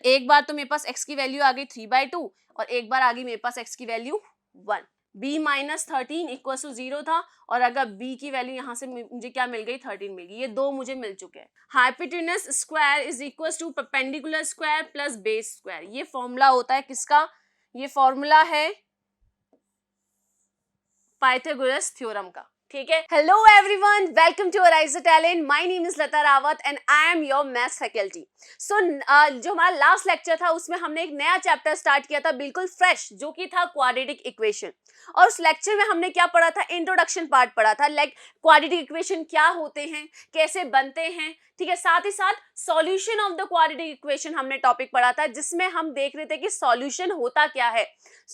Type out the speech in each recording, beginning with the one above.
एक बार तो मेरे पास x की वैल्यू आ गई 3/2 और एक बार आ गई मेरे पास x की value 1। b minus 13 equal to 0 था और अगर b की वैल्यू यहाँ से मुझे क्या मिल गई 13 मिल गई, ये दो मुझे मिल चुके हैं। Hypotenuse square is equal to perpendicular square plus base square, ये फॉर्मूला होता है किसका, ये फॉर्मूला है पाइथागोरस थ्योरम का। ठीक है, hello everyone, welcome to arise the talent. My name is Lata Rawat and I am your maths faculty. So जो हमारा लास्ट लेक्चर था उसमें हमने एक नया चैप्टर स्टार्ट किया था बिल्कुल फ्रेश, जो कि था क्वाड्रेटिक इक्वेशन। और उस लेक्चर में हमने क्या पढ़ा था, इंट्रोडक्शन पार्ट पढ़ा था, लाइक क्वाड्रेटिक इक्वेशन क्या होते हैं, कैसे बनते हैं, ठीक है। साथ ही साथ solution of the quadratic equation हमने टॉपिक पढ़ा था, जिसमें हम देख रहे थे कि सॉल्यूशन होता क्या है,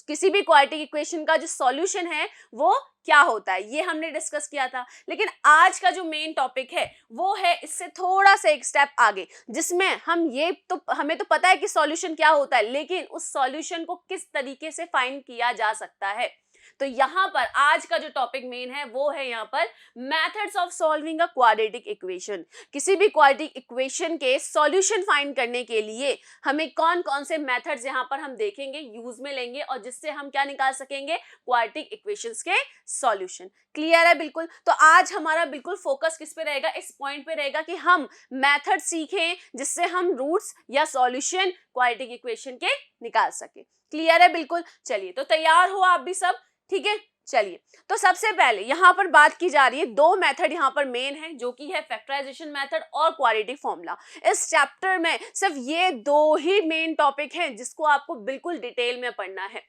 किसी भी क्वाड्रेटिक इक्वेशन का जो सॉल्यूशन है वो क्या होता है, ये हमने डिस्कस किया था। लेकिन आज का जो मेन टॉपिक है वो है इससे थोड़ा सा एक स्टेप आगे, जिसमें हमें तो पता है कि सॉल्यूशन क्या होता है, लेकिन उस सॉल्यूशन को किस तरीके से फाइंड किया जा सकता है। तो यहाँ पर आज का जो टॉपिक मेन है वो है यहाँ पर methods of solving a quadratic equation. किसी भी क्वाड्रेटिक इक्वेशन के सॉल्यूशन फाइंड करने के लिए हमें कौन कौन से मेथड्स यहाँ पर हम देखेंगे, यूज में लेंगे, और जिससे हम क्या निकाल सकेंगे, क्वाड्रेटिक इक्वेशंस के सॉल्यूशन। क्लियर है बिल्कुल। तो आज हमारा बिल्कुल फोकस किस पे रहेगा, इस पॉइंट पे रहेगा कि हम मेथड सीखें जिससे हम रूट्स या सॉल्यूशन क्वाड्रेटिक इक्वेशन के निकाल सके। क्लियर है बिल्कुल। चलिए, तो तैयार हो आप भी सब, ठीक है। चलिए, तो सबसे पहले यहाँ पर बात की जा रही है, दो मेथड यहाँ पर मेन है, जो कि है फैक्टराइजेशन मेथड और क्वाड्रेटिक फॉर्मूला। इस चैप्टर में सिर्फ ये दो ही मेन टॉपिक हैं जिसको आपको बिल्कुल डिटेल में पढ़ना है।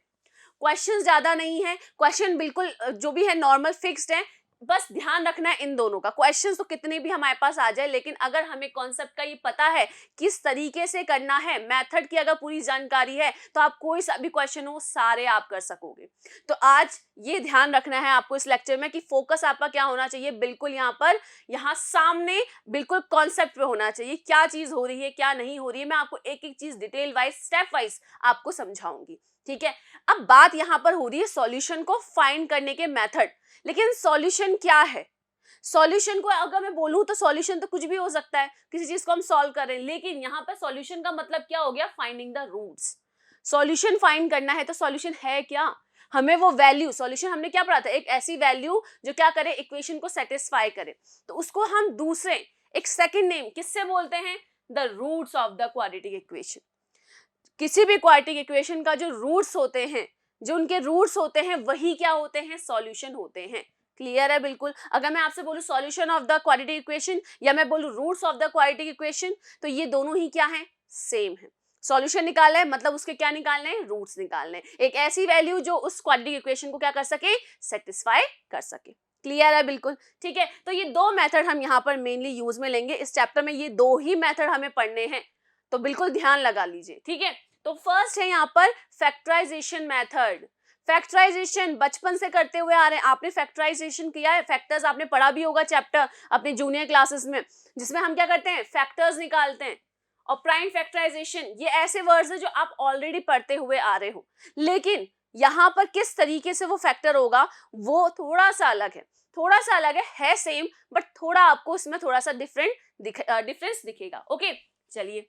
क्वेश्चन ज्यादा नहीं है, क्वेश्चन बिल्कुल जो भी है नॉर्मल फिक्स्ड है, बस ध्यान रखना है इन दोनों का। क्वेश्चंस तो कितने भी हमारे पास आ जाए, लेकिन अगर हमें कॉन्सेप्ट का ये पता है किस तरीके से करना है, मेथड की अगर पूरी जानकारी है, तो आप कोई सा भी क्वेश्चन हो सारे आप कर सकोगे। तो आज ये ध्यान रखना है आपको इस लेक्चर में कि फोकस आपका क्या होना चाहिए, बिल्कुल यहाँ सामने बिल्कुल कॉन्सेप्ट पे होना चाहिए, क्या चीज हो रही है क्या नहीं हो रही है। मैं आपको एक एक चीज डिटेल वाइज स्टेप वाइज आपको समझाऊंगी, ठीक है। अब बात यहाँ पर हो रही है सॉल्यूशन को फाइंड करने के मेथड। लेकिन सॉल्यूशन क्या है, सॉल्यूशन को अगर मैं बोलूं तो सॉल्यूशन तो कुछ भी हो सकता है, किसी चीज को हम सॉल्व कर रहे हैं, लेकिन यहाँ पर सॉल्यूशन का मतलब क्या हो गया, finding the roots. Solution find करना है तो सॉल्यूशन है क्या, हमें वो वैल्यू, सॉल्यूशन हमने क्या पढ़ा था, एक ऐसी वैल्यू जो क्या करे, इक्वेशन को सेटिस्फाई करे। तो उसको हम दूसरे एक सेकंड नेम किससे बोलते हैं, the roots of the quadratic equation. किसी भी क्वाड्रेटिक इक्वेशन का जो रूट्स होते हैं, जो उनके रूट्स होते हैं, वही क्या होते हैं, सॉल्यूशन होते हैं। क्लियर है बिल्कुल। अगर मैं आपसे बोलूं solution of the quadratic equation या मैं बोलूं roots of the quadratic equation, तो ये दोनों ही क्या है, सेम है। सॉल्यूशन निकालना है मतलब उसके क्या निकालने हैं, रूट्स निकालने हैं, एक ऐसी वैल्यू जो उस क्वाड्रेटिक इक्वेशन को क्या कर सके, सेटिस्फाई कर सके। क्लियर है बिल्कुल, ठीक है। तो ये दो मेथड हम यहाँ पर मेनली यूज में लेंगे इस चैप्टर में, ये दो ही मेथड हमें पढ़ने हैं, तो बिल्कुल ध्यान लगा लीजिए, ठीक है। तो फर्स्ट है यहाँ पर फैक्टराइजेशन मेथड। फैक्टराइजेशन बचपन से करते हुए आ रहे हैं, आपने फैक्टराइजेशन किया है, फैक्टर्स आपने पढ़ा भी होगा चैप्टर अपने जूनियर क्लासेस में, जिसमें हम क्या करते हैं, फैक्टर्स निकालते हैं। और प्राइम फैक्टराइजेशन, ये ऐसे वर्ड्स हैं जो आप ऑलरेडी पढ़ते हुए आ रहे हो, लेकिन यहाँ पर किस तरीके से वो फैक्टर होगा वो थोड़ा सा अलग है, थोड़ा सा अलग है सेम, बट थोड़ा आपको इसमें थोड़ा सा डिफरेंस दिखेगा। ओके, चलिए,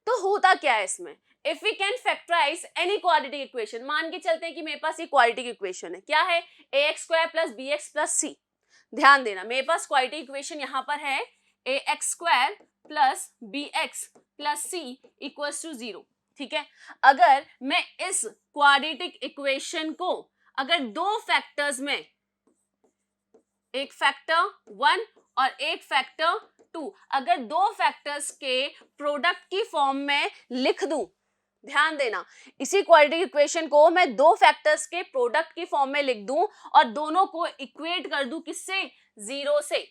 तो होता क्या है इसमें, if we can factorise any quadratic equation, मान के चलते हैं कि मेरे पास ये क्वाड्रेटिक इक्वेशन है, क्या है, ax² plus bx plus c। ध्यान देना, मेरे पास क्वाड्रेटिक इक्वेशन यहाँ पर है ax² plus bx plus c equals to 0, ठीक है। अगर मैं इस क्वाड्रेटिक इक्वेशन को अगर दो फैक्टर्स में, एक फैक्टर 1 और एक फैक्टर 2, अगर दो फैक्टर्स के प्रोडक्ट की फॉर्म में लिख दूं, ध्यान देना, इसी क्वाड्रेटिक इक्वेशन को मैं दो फैक्टर्स के प्रोडक्ट की फॉर्म में लिख दूं और दोनों को इक्वेट कर दूं किससे, 0 से।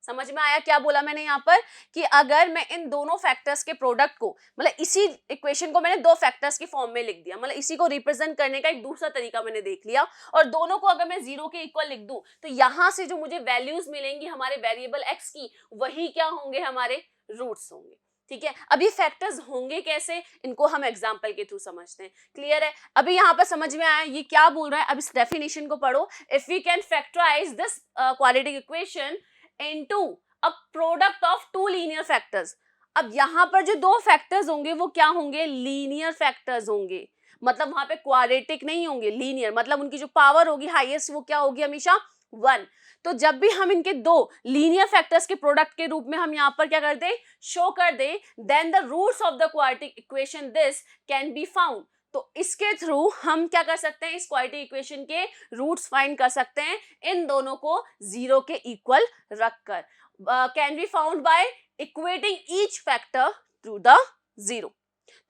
समझ में आया क्या बोला मैंने यहाँ पर, कि अगर मैं इन दोनों फैक्टर्स के प्रोडक्ट को, मतलब इसी इक्वेशन को मैंने दो फैक्टर्स की फॉर्म में लिख दिया, मतलब इसी को रिप्रेजेंट करने का एक दूसरा तरीका मैंने देख लिया, और दोनों को अगर मैं 0 के इक्वल लिख दूं, तो यहाँ से जो मुझे वैल्यूज मिलेंगी हमारे वेरिएबल x की, वही क्या होंगे, हमारे रूट्स होंगे, ठीक है। अभी फैक्टर्स होंगे कैसे, इनको हम एग्जांपल के थ्रू समझते हैं। क्लियर है, अभी यहाँ पर समझ में आया ये क्या बोल रहा है, अब इस डेफिनेशन को पढ़ो। If we can factorise this quadratic equation into a product of two linear factors, अब यहाँ पर जो दो फैक्टर्स होंगे वो क्या होंगे, लीनियर फैक्टर्स होंगे, मतलब वहां पे क्वाड्रेटिक नहीं होंगे, लीनियर, मतलब उनकी जो पावर होगी हाईएस्ट वो क्या होगी, हमेशा 1। तो जब भी हम इनके दो लीनियर फैक्टर्स के प्रोडक्ट के रूप में हम यहाँ पर क्या कर दें, शो कर दें, then the roots of the quadratic equation this can be found. तो इसके थ्रू हम क्या कर सकते हैं, इस क्वाड्रेटिक इक्वेशन के रूट्स फाइंड कर सकते हैं, इन दोनों को जीरो के इक्वल रखकर। Can be found by equating each factor through the zero.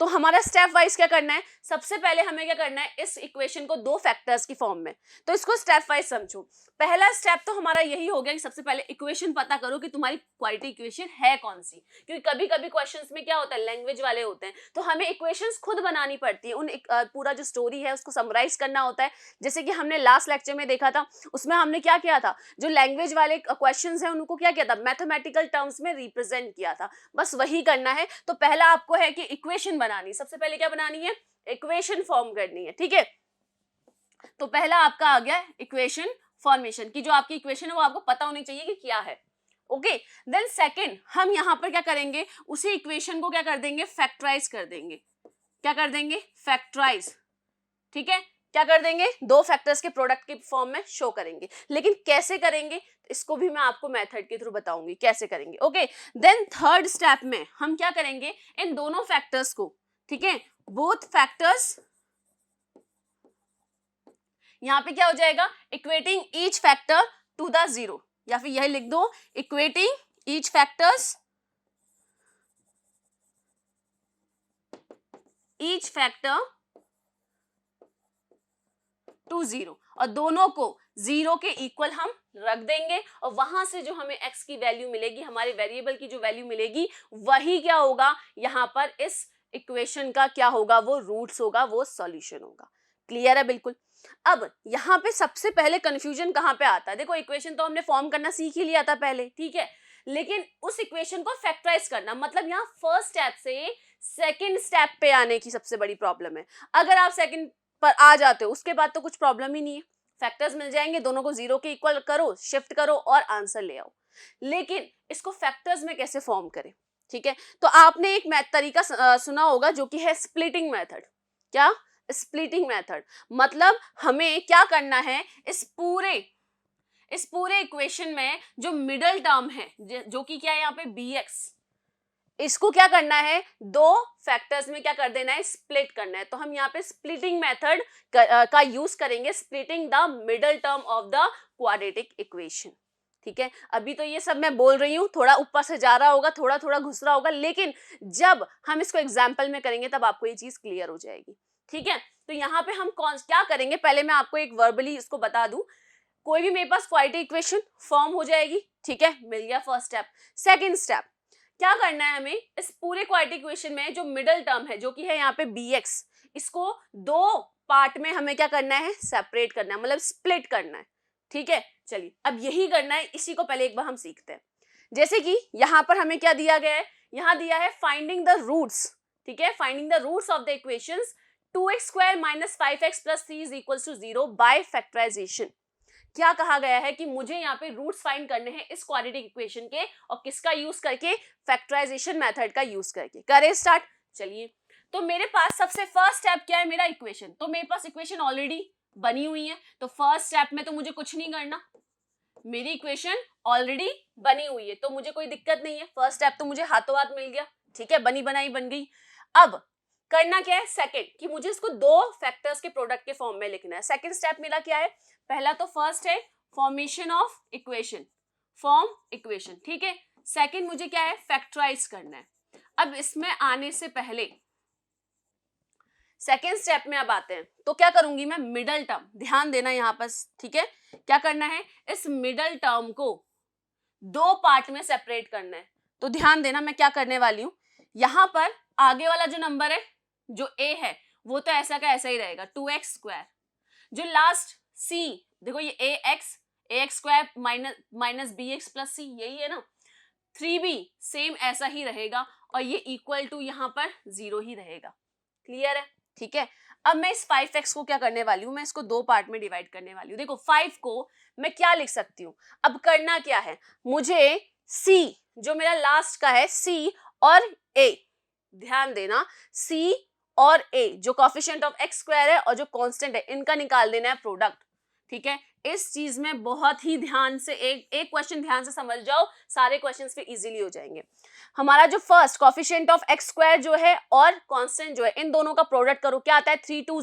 तो हमारा स्टेप वाइज क्या करना है, सबसे पहले हमें क्या करना है, इस इक्वेशन को दो फैक्टर्स की फॉर्म में, तो इसको स्टेप वाइज समझो। पहला स्टेप तो हमारा यही हो गया कि सबसे पहले इक्वेशन पता करो कि तुम्हारी क्वाड्रेटिक इक्वेशन है कौन सी, क्योंकि कभी कभी क्वेश्चंस में क्या होता है, लैंग्वेज वाले होते हैं, तो हमें इक्वेशंस खुद बनानी पड़ती है, पूरा जो स्टोरी है उसको समराइज करना होता है। जैसे कि हमने लास्ट लेक्चर में देखा था, उसमें हमने क्या किया था, जो लैंग्वेज वाले क्वेश्चंस हैं उनको क्या किया था, मैथमेटिकल टर्म्स में रिप्रेजेंट किया था, बस वही करना है। तो पहला आपको है कि इक्वेशन बनानी, सबसे पहले क्या बनानी है, इक्वेशन फॉर्म करनी है, ठीक है। तो पहला आपका आ गया इक्वेशन फॉर्मेशन की, जो आपकी इक्वेशन है वो आपको पता होनी चाहिए कि क्या है, ओके। देन सेकंड हम यहां पर क्या करेंगे, उसी इक्वेशन को क्या कर देंगे, फैक्टराइज कर देंगे, क्या कर देंगे, फैक्टराइज, ठीक है। क्या कर देंगे, दो फैक्टर्स के प्रोडक्ट के फॉर्म में शो करेंगे, लेकिन कैसे करेंगे इसको भी मैं आपको मेथड के थ्रू बताऊंगी कैसे करेंगे, ओके। देन थर्ड स्टेप में हम क्या करेंगे, इन दोनों फैक्टर्स को, ठीक है, बोथ फैक्टर्स, यहां पे क्या हो जाएगा, equating each factor to the zero, या फिर यह लिख दो, equating each factors, each factor to zero, और दोनों को जीरो के इक्वल हम रख देंगे, और वहां से जो हमें x की वैल्यू मिलेगी, हमारे वेरिएबल की जो वैल्यू मिलेगी, वही क्या होगा, यहां पर इस इक्वेशन का क्या होगा, वो रूट्स होगा, वो सॉल्यूशन होगा। क्लियर है बिल्कुल। अब यहाँ पे सबसे पहले कंफ्यूजन कहाँ पे आता है, देखो इक्वेशन तो हमने फॉर्म करना सीख ही लिया था पहले, ठीक है, लेकिन उस इक्वेशन को फैक्टराइज करना, मतलब यहाँ फर्स्ट स्टेप से सेकंड स्टेप पे आने की सबसे बड़ी प्रॉब्लम है। अगर आप सेकंड पर आ जाते हो उसके बाद तो कुछ प्रॉब्लम ही नहीं है, फैक्टर्स मिल जाएंगे, दोनों को जीरो के इक्वल करो, शिफ्ट करो और आंसर ले आओ। लेकिन इसको फैक्टर्स में कैसे फॉर्म करें, ठीक है। तो आपने एक तरीका सुना होगा जो कि है स्प्लिटिंग मेथड। क्या, स्प्लिटिंग मेथड, मतलब हमें क्या करना है, इस पूरे इक्वेशन में जो मिडल टर्म है, जो कि क्या है यहाँ पे bx, इसको क्या करना है, दो फैक्टर्स में क्या कर देना है, स्प्लिट करना है। तो हम यहाँ पे स्प्लिटिंग मेथड का यूज करेंगे, splitting the middle term of the quadratic equation, ठीक है। अभी तो ये सब मैं बोल रही हूँ, थोड़ा ऊपर से जा रहा होगा, थोड़ा थोड़ा घुस रहा होगा, लेकिन जब हम इसको एग्जाम्पल में करेंगे तब आपको ये चीज क्लियर हो जाएगी, ठीक है। तो यहाँ पे हम क्या करेंगे, पहले मैं आपको एक वर्बली इसको बता दूं, कोई भी मेरे पास क्वाड्रेटिक इक्वेशन फॉर्म हो जाएगी, ठीक है, मिल गया फर्स्ट स्टेप। सेकंड स्टेप क्या करना है, हमें इस पूरे क्वाड्रेटिक इक्वेशन में जो मिडल टर्म है, जो कि है यहाँ पे bx, इसको दो पार्ट में हमें क्या करना है, सेपरेट करना है, मतलब स्प्लिट करना है, ठीक है। चलिए अब यही करना है, इसी को पहले एक बार हम सीखते हैं। जैसे कि यहाँ पर हमें क्या दिया गया है, यहाँ दिया है फाइंडिंग द रूट्स, ठीक है, finding the roots of the equations 2x square minus 5x plus 3 is equal to 0 by factorisation. क्या कहा गया है कि मुझे यहाँ पे रूट्स फाइंड करने हैं इस क्वाड्रेटिक इक्वेशन के, और किसका यूज करके, फैक्टराइजेशन मेथड का यूज करके। करें स्टार्ट। चलिए, तो मेरे पास सबसे फर्स्ट स्टेप क्या है, मेरा इक्वेशन, तो मेरे पास इक्वेशन ऑलरेडी बनी हुई है, तो फर्स्ट स्टेप में तो मुझे कुछ नहीं करना, मेरी इक्वेशन ऑलरेडी बनी हुई है, तो मुझे कोई दिक्कत नहीं है, फर्स्ट स्टेप तो मुझे हाथों हाथ मिल गया, ठीक है, बनी बनाई बन गई। अब करना क्या है, सेकंड, कि मुझे इसको दो फैक्टर्स के प्रोडक्ट के फॉर्म में लिखना है। सेकंड स्टेप मेरा क्या है, पहला तो फर्स्ट है formation of equation, form equation, ठीक है। सेकंड मुझे क्या है, फैक्टराइज करना है। अब इसमें आने से पहले सेकेंड स्टेप में अब आते हैं, तो क्या करूंगी मैं, मिडल टर्म, ध्यान देना यहाँ पर, ठीक है, क्या करना है, इस मिडल टर्म को दो पार्ट में सेपरेट करना है। तो ध्यान देना मैं क्या करने वाली हूं, यहां पर आगे वाला जो नंबर है, जो a है, वो तो ऐसा का ऐसा ही रहेगा 2x स्क्वायर, जो लास्ट c, देखो ये ax square minus bx plus c, यही है ना, 3b सेम ऐसा ही रहेगा, और ये इक्वल टू यहाँ पर 0 ही रहेगा। क्लियर है, ठीक है। अब मैं इस 5x को क्या करने वाली हूँ, मैं इसको दो पार्ट में डिवाइड करने वाली हूँ। देखो 5 को मैं क्या लिख सकती हूँ, अब करना क्या है, मुझे c जो मेरा लास्ट का है c और a, ध्यान देना c और a जो कोफिशिएंट ऑफ x स्क्वायर है और जो कांस्टेंट है इनका निकाल देना है प्रोडक्ट, ठीक है। इस चीज में बहुत ही ध्यान से एक क्वेश्चन ध्यान से समझ जाओ, सारे क्वेश्चंस फिर इजीली हो जाएंगे। हमारा जो first coefficient of x square जो है और कांस्टेंट जो है इन दोनों का प्रोडक्ट करो, क्या आता है 3 2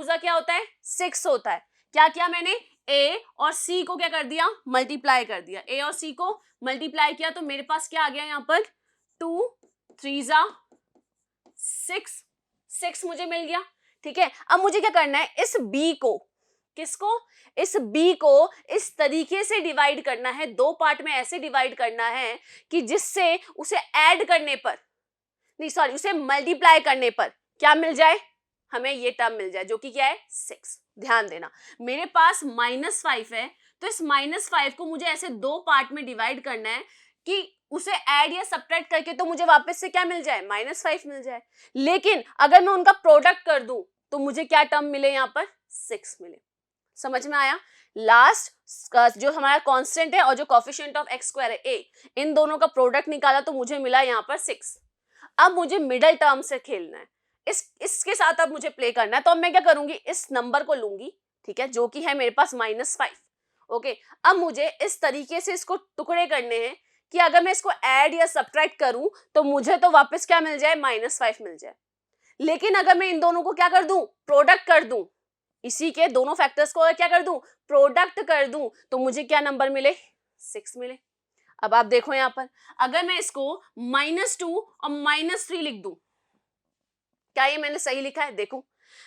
जा क्या होता है 6 होता है। क्या किया मैंने a और c को क्या कर दिया मल्टीप्लाई कर दिया, a और c को मल्टीप्लाई किया तो मेरे पास क्या आ गया यहाँ पर 2 3 जा 6 मुझे मिल गया, ठीक है। अब मुझे क्या करना है इस b को, किसको, इस b को इस तरीके से डिवाइड करना है, दो पार्ट में ऐसे डिवाइड करना है कि जिससे उसे ऐड करने पर नहीं सॉरी उसे मल्टीप्लाई करने पर क्या मिल जाए, हमें ये टर्म मिल जाए जो कि क्या है 6। ध्यान देना मेरे पास -5 है तो इस -5 को मुझे ऐसे दो पार्ट में डिवाइड करना है कि उसे ऐड या सब्ट्रैक्ट करके तो मुझे वापस से क्या मिल जाए -5 मिल जाए। लेकिन अगर मैं उनका प्रोडक्ट कर दूं तो मुझे क्या टर्म मिले यहाँ पर 6 मिले। समझ में आया। लास्ट जो हमारा कांस्टेंट है और जो कोफिशिएंट ऑफ x स्क्वायर है a, इन दोनों का प्रोडक्ट निकाला तो मुझे मिला यहाँ पर 6। अब मुझे मिडल टर्म से खेलना है, इसके साथ अब मुझे प्ले करना है। तो अब मैं क्या करूंगी इस नंबर को लूंगी, ठीक है, जो कि है मेरे पास -5। ओके, अब मुझे इस तरीके से इसको टुकड़े करने हैं कि अगर मैं इसको ऐड या सब्ट्रैक्ट करूं तो मुझे तो वापस क्या मिल जाए -5 मिल जाए। लेकिन अगर मैं इन दोनों को क्या कर दूं प्रोडक्ट कर दूं, इसी के दोनों फैक्टर्स को क्या कर दूं प्रोडक्ट कर दूं तो मुझे क्या नंबर मिले 6 मिले। अब आप देखो यहां पर अगर मैं इसको -2 और -3 लिख दूं, क्या ये मैंने सही लिखा है, देखो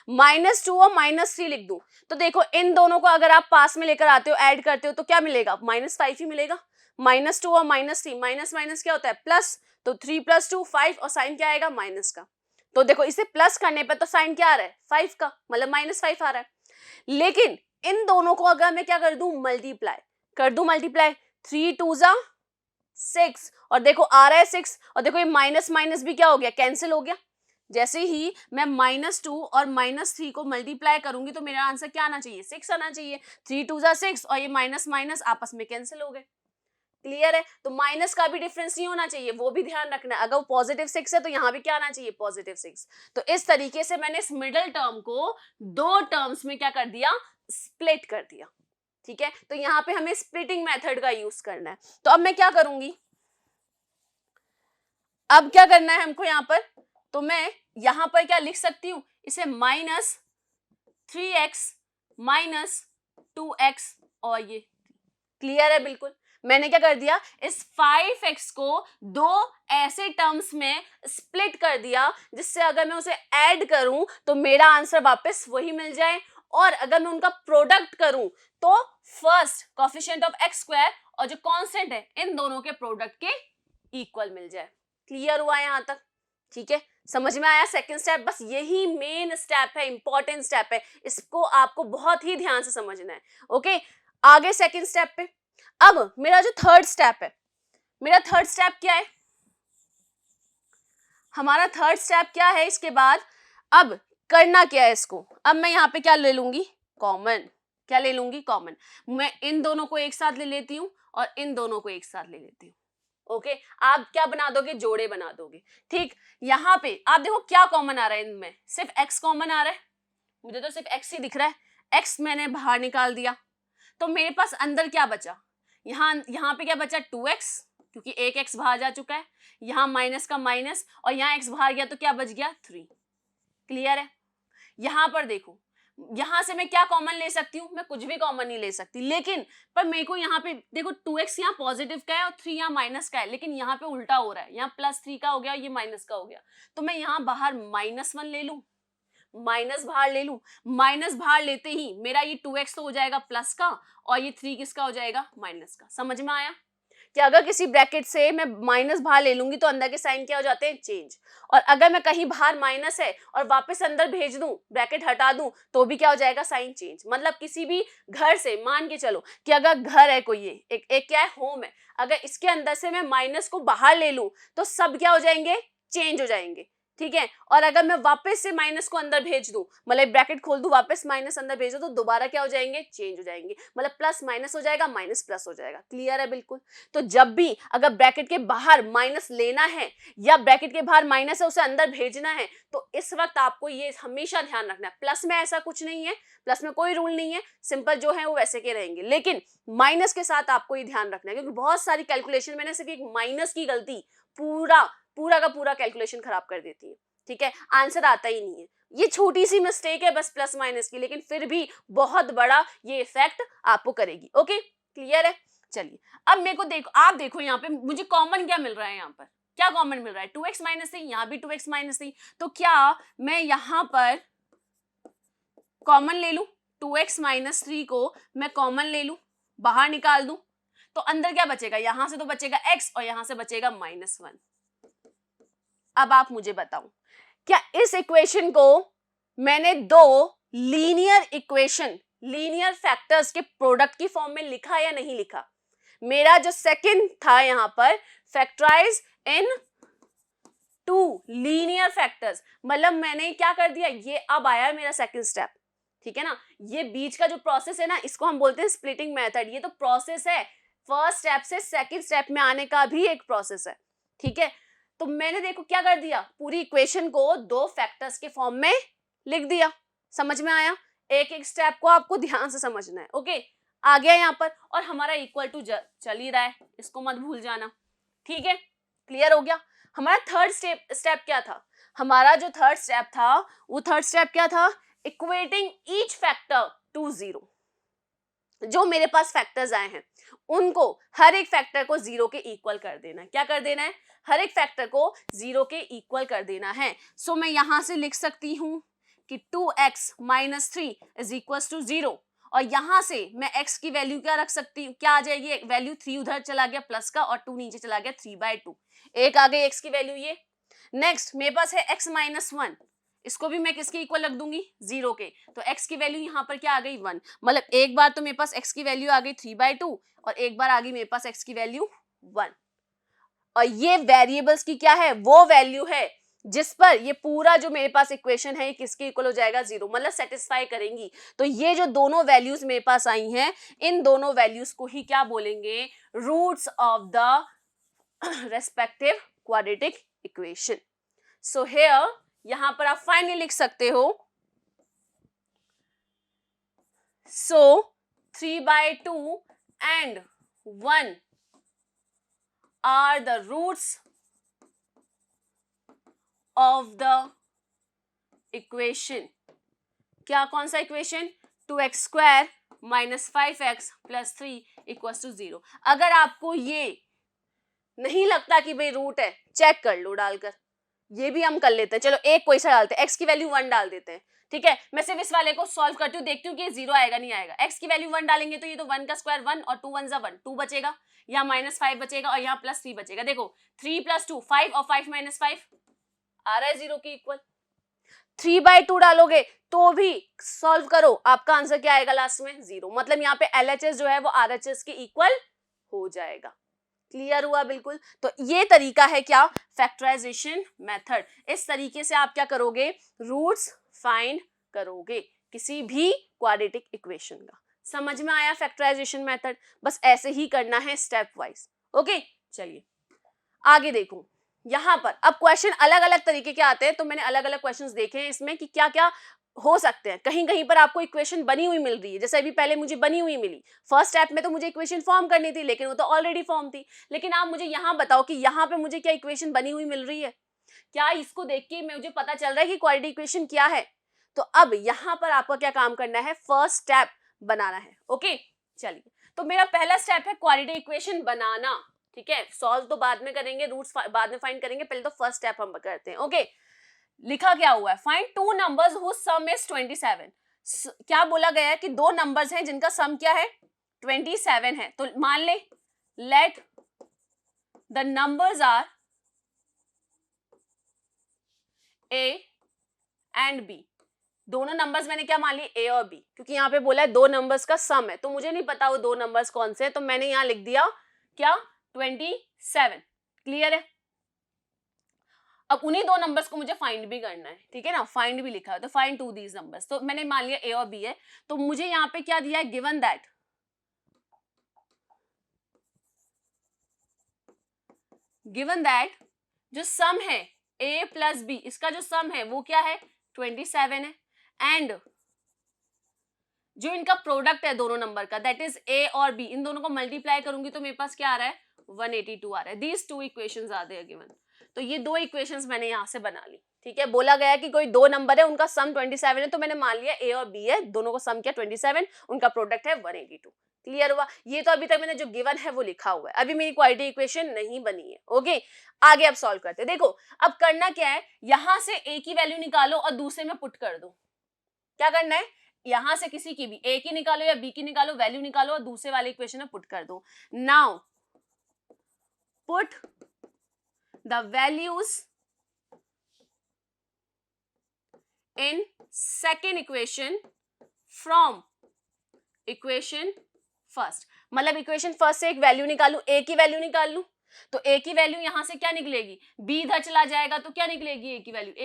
-2 और -3 लिख दूं तो देखो इन दोनों को अगर आप पास में लेकर आते हो ऐड करते हो तो क्या मिलेगा -5 ही मिलेगा। -2 और -3 माइनस माइनस क्या होता है प्लस, तो 3 + 2 5 और साइन क्या आएगा माइनस का। तो देखो इसे प्लस करने पे तो साइन क्या आ रहा है 5 का, मतलब -5 आ रहा है। लेकिन इन दोनों को अगर मैं क्या कर दूं मल्टीप्लाई कर दूं, मल्टीप्लाई 3 2 जा 6 और देखो आ रहा है 6 और देखो ये माइनस माइनस भी क्या हो गया कैंसिल हो गया। जैसे ही मैं -2 और -3 को मल्टीप्लाई करूंगी तो मेरा आंसर क्या आना चाहिए 6 आना चाहिए। 3 2 जा 6 और ये माइनस माइनस आपस में कैंसिल हो गए। क्लियर है। तो माइनस का भी डिफरेंस नहीं होना चाहिए, वो भी ध्यान रखना है। अगर वो +6 है तो यहाँ भी क्या आना चाहिए +6। तो इस तरीके से मैंने इस मिडल टर्म को दो टर्म्स में क्या कर दिया स्प्लिट कर दिया, ठीक है। तो यहाँ पे हमें स्प्लिटिंग मेथड का यूज करना है। तो अब मैं क्या करूंगी, अब क्या करना है हमको यहाँ पर, तो मैं यहाँ पर क्या लिख सकती हूँ इसे -3x -2x और ये क्लियर है बिल्कुल। मैंने क्या कर दिया इस 5x को दो ऐसे टर्म्स में स्प्लिट कर दिया जिससे अगर मैं उसे ऐड करूं तो मेरा आंसर वापस वही मिल जाए, और अगर मैं उनका प्रोडक्ट करूं तो first coefficient of x square और जो कांस्टेंट है इन दोनों के प्रोडक्ट के इक्वल मिल जाए। क्लियर हुआ यहां तक, ठीक है, समझ में आया। सेकंड स्टेप बस यही मेन स्टेप है, इंपॉर्टेंट स्टेप है, इसको आपको बहुत ही ध्यान से समझना है। ओके, आगे सेकंड स्टेप पे। अब मेरा जो थर्ड स्टेप है, मेरा थर्ड स्टेप क्या है, हमारा थर्ड स्टेप क्या है इसके बाद, अब करना क्या है इसको, अब मैं यहाँ पे क्या ले लूंगी कॉमन, क्या ले लूंगी कॉमन। मैं इन दोनों को एक साथ ले लेती हूँ और इन दोनों को एक साथ ले लेती हूँ। ओके, आप क्या बना दोगे जोड़े बना दोगे, ठीक। यहाँ पे आप देखो क्या कॉमन आ रहा है इनमें, सिर्फ x कॉमन आ रहा है, मुझे तो सिर्फ x ही दिख रहा है। x मैंने बाहर निकाल दिया तो मेरे पास अंदर क्या बचा, यहाँ पे क्या बचा 2x, क्योंकि एक x बाहर जा चुका है, यहाँ माइनस का माइनस और यहाँ x बाहर गया तो क्या बच गया 3। क्लियर है। यहाँ पर देखो, यहाँ से मैं क्या कॉमन ले सकती हूँ, मैं कुछ भी कॉमन नहीं ले सकती, लेकिन पर मेरे को यहाँ पे देखो 2x यहाँ पॉजिटिव का है और 3 यहाँ माइनस का है, लेकिन यहाँ पे उल्टा हो रहा है, यहाँ +3 का हो गया और ये माइनस का हो गया। तो मैं यहाँ बाहर -1 ले लूँ, माइनस बाहर ले लूं, माइनस बाहर लेते ही मेरा ये 2x तो हो जाएगा प्लस का और ये 3 किसका हो जाएगा माइनस का। समझ में आया कि अगर किसी ब्रैकेट से मैं माइनस बाहर ले लूंगी तो अंदर के साइन क्या हो जाते हैं चेंज, और अगर मैं कहीं बाहर माइनस है और वापस अंदर भेज दूं ब्रैकेट हटा दूं तो भी क्या हो जाएगा साइन चेंज। मतलब किसी भी घर से मान के चलो कि अगर घर है कोई, ये एक क्या है होम है, अगर इसके अंदर से मैं माइनस को बाहर ले लूं तो सब क्या हो जाएंगे चेंज हो जाएंगे, ठीक है। और अगर मैं वापस से माइनस को अंदर भेज दूं, मतलब ब्रैकेट खोल दूं, वापस माइनस अंदर भेज दूं, तो दोबारा क्या हो जाएंगे, चेंज हो जाएंगे, मतलब प्लस माइनस हो जाएगा, माइनस प्लस हो जाएगा। क्लियर है बिल्कुल। तो जब भी अगर ब्रैकेट के बाहर माइनस लेना है या ब्रैकेट के बाहर माइनस है उसे अंदर भेजना है, तो इस वक्त आपको ये हमेशा ध्यान रखना है। प्लस में ऐसा कुछ नहीं है, प्लस में कोई रूल नहीं है, सिंपल जो है वो वैसे के रहेंगे, लेकिन माइनस के साथ आपको ये ध्यान रखना है, क्योंकि बहुत सारी कैलकुलेशन मैंने सिर्फ एक माइनस की गलती पूरा का पूरा कैलकुलेशन खराब कर देती है। ठीक है, आंसर आता ही नहीं है। ये छोटी सी मिस्टेक है बस प्लस माइनस की, लेकिन फिर भी बहुत बड़ा ये इफेक्ट आपको करेगी। ओके, क्लियर है। चलिए अब मेरे को देखो, आप देखो यहाँ पे मुझे कॉमन क्या मिल रहा है, यहाँ पर क्या कॉमन मिल रहा है, 2x माइनस 3, यहाँ भी 2x माइनस 3, तो क्या मैं यहाँ पर कॉमन ले लूं, 2x माइनस 3 को मैं कॉमन ले लूं, बाहर निकाल दूं, तो अंदर क्या बचेगा, यहां से तो बचेगा x और यहां से बचेगा -1। अब आप मुझे बताओ, क्या इस इक्वेशन को मैंने दो लीनियर इक्वेशन, लीनियर फैक्टर्स के प्रोडक्ट की फॉर्म में लिखा या नहीं लिखा? मेरा जो सेकंड था यहां पर, factorise into linear factors, मतलब मैंने क्या कर दिया, ये अब आया मेरा सेकंड स्टेप। ठीक है ना, ये बीच का जो प्रोसेस है ना, इसको हम बोलते हैं स्प्लिटिंग मेथड। ये तो प्रोसेस है, फर्स्ट स्टेप से सेकंड स्टेप में आने का भी एक प्रोसेस है। ठीक है, तो मैंने देखो क्या कर दिया, पूरी इक्वेशन को दो फैक्टर्स के फॉर्म में लिख दिया। समझ में आया? एक एक स्टेप को आपको ध्यान से समझना है। ओके, आ गया यहाँ पर, और हमारा इक्वल टू चल ही रहा है, इसको मत भूल जाना। ठीक है, क्लियर हो गया। हमारा थर्ड स्टेप क्या था? हमारा जो थर्ड स्टेप था, वो थर्ड स्टेप क्या था, इक्वेटिंग ईच फैक्टर टू 0। जो मेरे पास फैक्टर्स आए हैं उनको, हर एक फैक्टर को 0 के इक्वल कर देना है। क्या कर देना है? हर एक फैक्टर को 0 के इक्वल कर देना है। सो मैं यहां से लिख सकती हूं कि 2x minus 3 is equal to 0, और यहां से मैं x की वैल्यू क्या रख सकती हूँ, क्या आ जाएगी, वैल्यू 3 उधर चला गया प्लस का, और 2 नीचे चला गया, 3/2, एक आ गई x की वैल्यू ये। नेक्स्ट मेरे पास है x माइनस 1, इसको भी मैं किसके इक्वल रख दूंगी, 0 के, तो x की वैल्यू यहाँ पर क्या आ गई, 1। मतलब एक बार तो मेरे पास x की वैल्यू आ गई 3/2, और एक बार आ गई मेरे पास x की वैल्यू 1। और ये वेरिएबल्स की क्या है, वो वैल्यू है जिस पर ये पूरा जो मेरे पास इक्वेशन है ये किसके इक्वल हो जाएगा, 0, मतलब सेटिस्फाई करेंगी। तो ये जो दोनों वैल्यूज मेरे पास आई हैं, इन दोनों वैल्यूज को ही क्या बोलेंगे, roots of the respective quadratic equation. So here, यहां पर आप फाइनली लिख सकते हो, सो 3/2 and 1 are the roots of the equation। क्या, कौन सा equation, 2x square minus 5x plus 3 equal to 0। अगर आपको ये नहीं लगता कि भाई रूट है, चेक कर लो डालकर, ये भी हम कर लेते हैं। चलो एक कोई सा डालते हैं, x की वैल्यू 1 डाल देते हैं। ठीक है, मैं सिर्फ इस वाले को सॉल्व करती हूँ, देखती हूँ कि 0 आएगा नहीं आएगा। x की वैल्यू 1 डालेंगे तो ये तो 1 का स्क्वायर 1 और 2 1 1, 2 बचेगा, यहाँ -5 बचेगा और यहाँ +3 बचेगा। देखो 3 + 2 5 और 5 - 5 आ रहा है 0 के इक्वल। 3/2 डालोगे तो भी सॉल्व करो, आपका आंसर क्या आएगा लास्ट में, 0। मतलब यहाँ पे LHS जो है वो RHS के इक्वल हो जाएगा। क्लियर हुआ बिल्कुल। तो ये तरीका है क्या, फैक्टराइजेशन मेथड। इस तरीके से आप क्या करोगे, रूट्स फाइंड करोगे किसी भी क्वाड्रेटिक इक्वेशन का। समझ में आया फैक्टराइजेशन मेथड? बस ऐसे ही करना है स्टेप वाइज। ओके, चलिए आगे देखो। यहां पर अब क्वेश्चन अलग अलग तरीके के आते हैं, तो मैंने अलग अलग क्वेश्चंस देखे हैं इसमें कि क्या क्या हो सकते हैं। कहीं कहीं पर आपको इक्वेशन बनी हुई मिल रही है, जैसे अभी पहले मुझे बनी हुई मिली। फर्स्ट स्टेप में तो मुझे इक्वेशन फॉर्म करनी थी, लेकिन वो तो ऑलरेडी फॉर्म थी। लेकिन आप मुझे यहाँ बताओ कि यहाँ पे मुझे क्या इक्वेशन बनी हुई मिल रही है, क्या इसको देख के मुझे पता चल रहा है कि क्वाड्रेटिक इक्वेशन क्या है? तो अब यहाँ पर आपको क्या काम करना है, फर्स्ट स्टेप बनाना है। ओके, चलिए, तो मेरा पहला स्टेप है क्वाड्रेटिक इक्वेशन बनाना। ठीक है, सॉल्व तो बाद में करेंगे, रूट्स बाद में फाइंड करेंगे, पहले तो फर्स्ट स्टेप हम करते हैं। ओके, लिखा क्या हुआ है, find two numbers whose sum is 27। क्या बोला गया है कि दो नंबर्स हैं जिनका सम क्या है, 27 है। तो मान ले, let the numbers are a and b। दोनों नंबर्स मैंने क्या मान ली, a और b, क्योंकि यहाँ पे बोला है दो नंबर्स का सम है, तो मुझे नहीं पता वो दो नंबर्स कौन से हैं, तो मैंने यहाँ लिख दिया क्या, 27। क्लियर है? अब उन्हीं दो नंबर्स को मुझे फाइंड भी करना है, ठीक है ना, फाइंड भी लिखा है, तो फाइंड टू दीज नंबर्स। तो मैंने मान लिया ए और बी है, तो मुझे यहाँ पे क्या दिया है, गिवन दैट जो सम है a प्लस बी, इसका जो सम है वो क्या है 27 है, एंड जो इनका प्रोडक्ट है दोनों नंबर का, दैट इज a और b, इन दोनों को मल्टीप्लाई करूंगी तो मेरे पास क्या आ रहा है 182 आ रहा है। These two equations are there given. तो ये दो इक्वेशंस मैंने यहाँ से बना ली, ठीक है। बोला गया कि कोई दो नंबर है, उनका सम 27 है, तो मैंने मान लिया a और b है, दोनों को सम किया 27, उनका प्रोडक्ट है 182। क्लियर हुआ? ये तो अभी तक मैंने जो गिवन है वो लिखा हुआ है, अभी मेरी क्वाड्रेटिक इक्वेशन नहीं बनी है। ओके, आगे अब सॉल्व करते हैं। देखो अब करना क्या है, यहां से a की वैल्यू निकालो और दूसरे में पुट कर दो। क्या करना है, यहां से किसी की भी a की निकालो या b की निकालो, वैल्यू निकालो और दूसरे वाले इक्वेशन में पुट कर दो। Now put the values in second equation from equation first. मतलब इक्वेशन फर्स्ट से एक वैल्यू निकालू, a की वैल्यू निकाल लू, तो a की वैल्यू यहां से क्या निकलेगी, b इधर चला जाएगा तो क्या निकलेगी a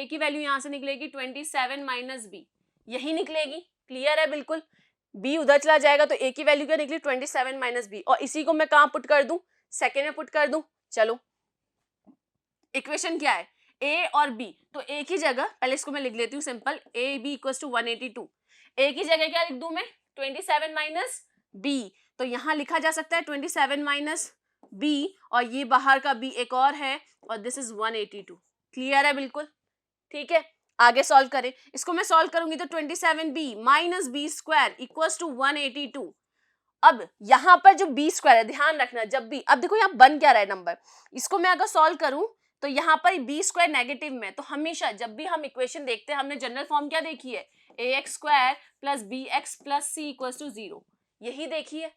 की वैल्यू यहां से निकलेगी 27 माइनस b, यही निकलेगी। क्लियर है बिल्कुल, b उधर चला जाएगा तो a की वैल्यू क्या निकली 27 माइनस b, और इसी को मैं कहां पुट कर दूं, सेकेंड में पुट कर दूं। चलो इक्वेशन क्या है a और b, तो a की जगह पहले इसको मैं लिख लेती हूँ simple, a b equals to 182, a की जगह क्या लिख दूं मैं 27 माइनस b, तो यहां लिखा जा सकता है 27 माइनस b, और ये बाहर का b एक और है, और दिस इज 182। क्लियर है बिल्कुल, ठीक है। आगे सॉल्व करें, इसको मैं सॉल्व करूंगी तो 27b minus b square equals to 182। अब यहां पर जो b स्क्वायर है, ध्यान रखना जब भी, अब देखो यहाँ बन क्या रहा है नंबर, इसको मैं अगर सॉल्व करूं तो यहाँ पर b स्क्वायर नेगेटिव में, तो हमेशा जब भी हम इक्वेशन देखते हैं हमने जनरल फॉर्म क्या देखी है, ax square plus bx plus c equals to 0, यही देखी है।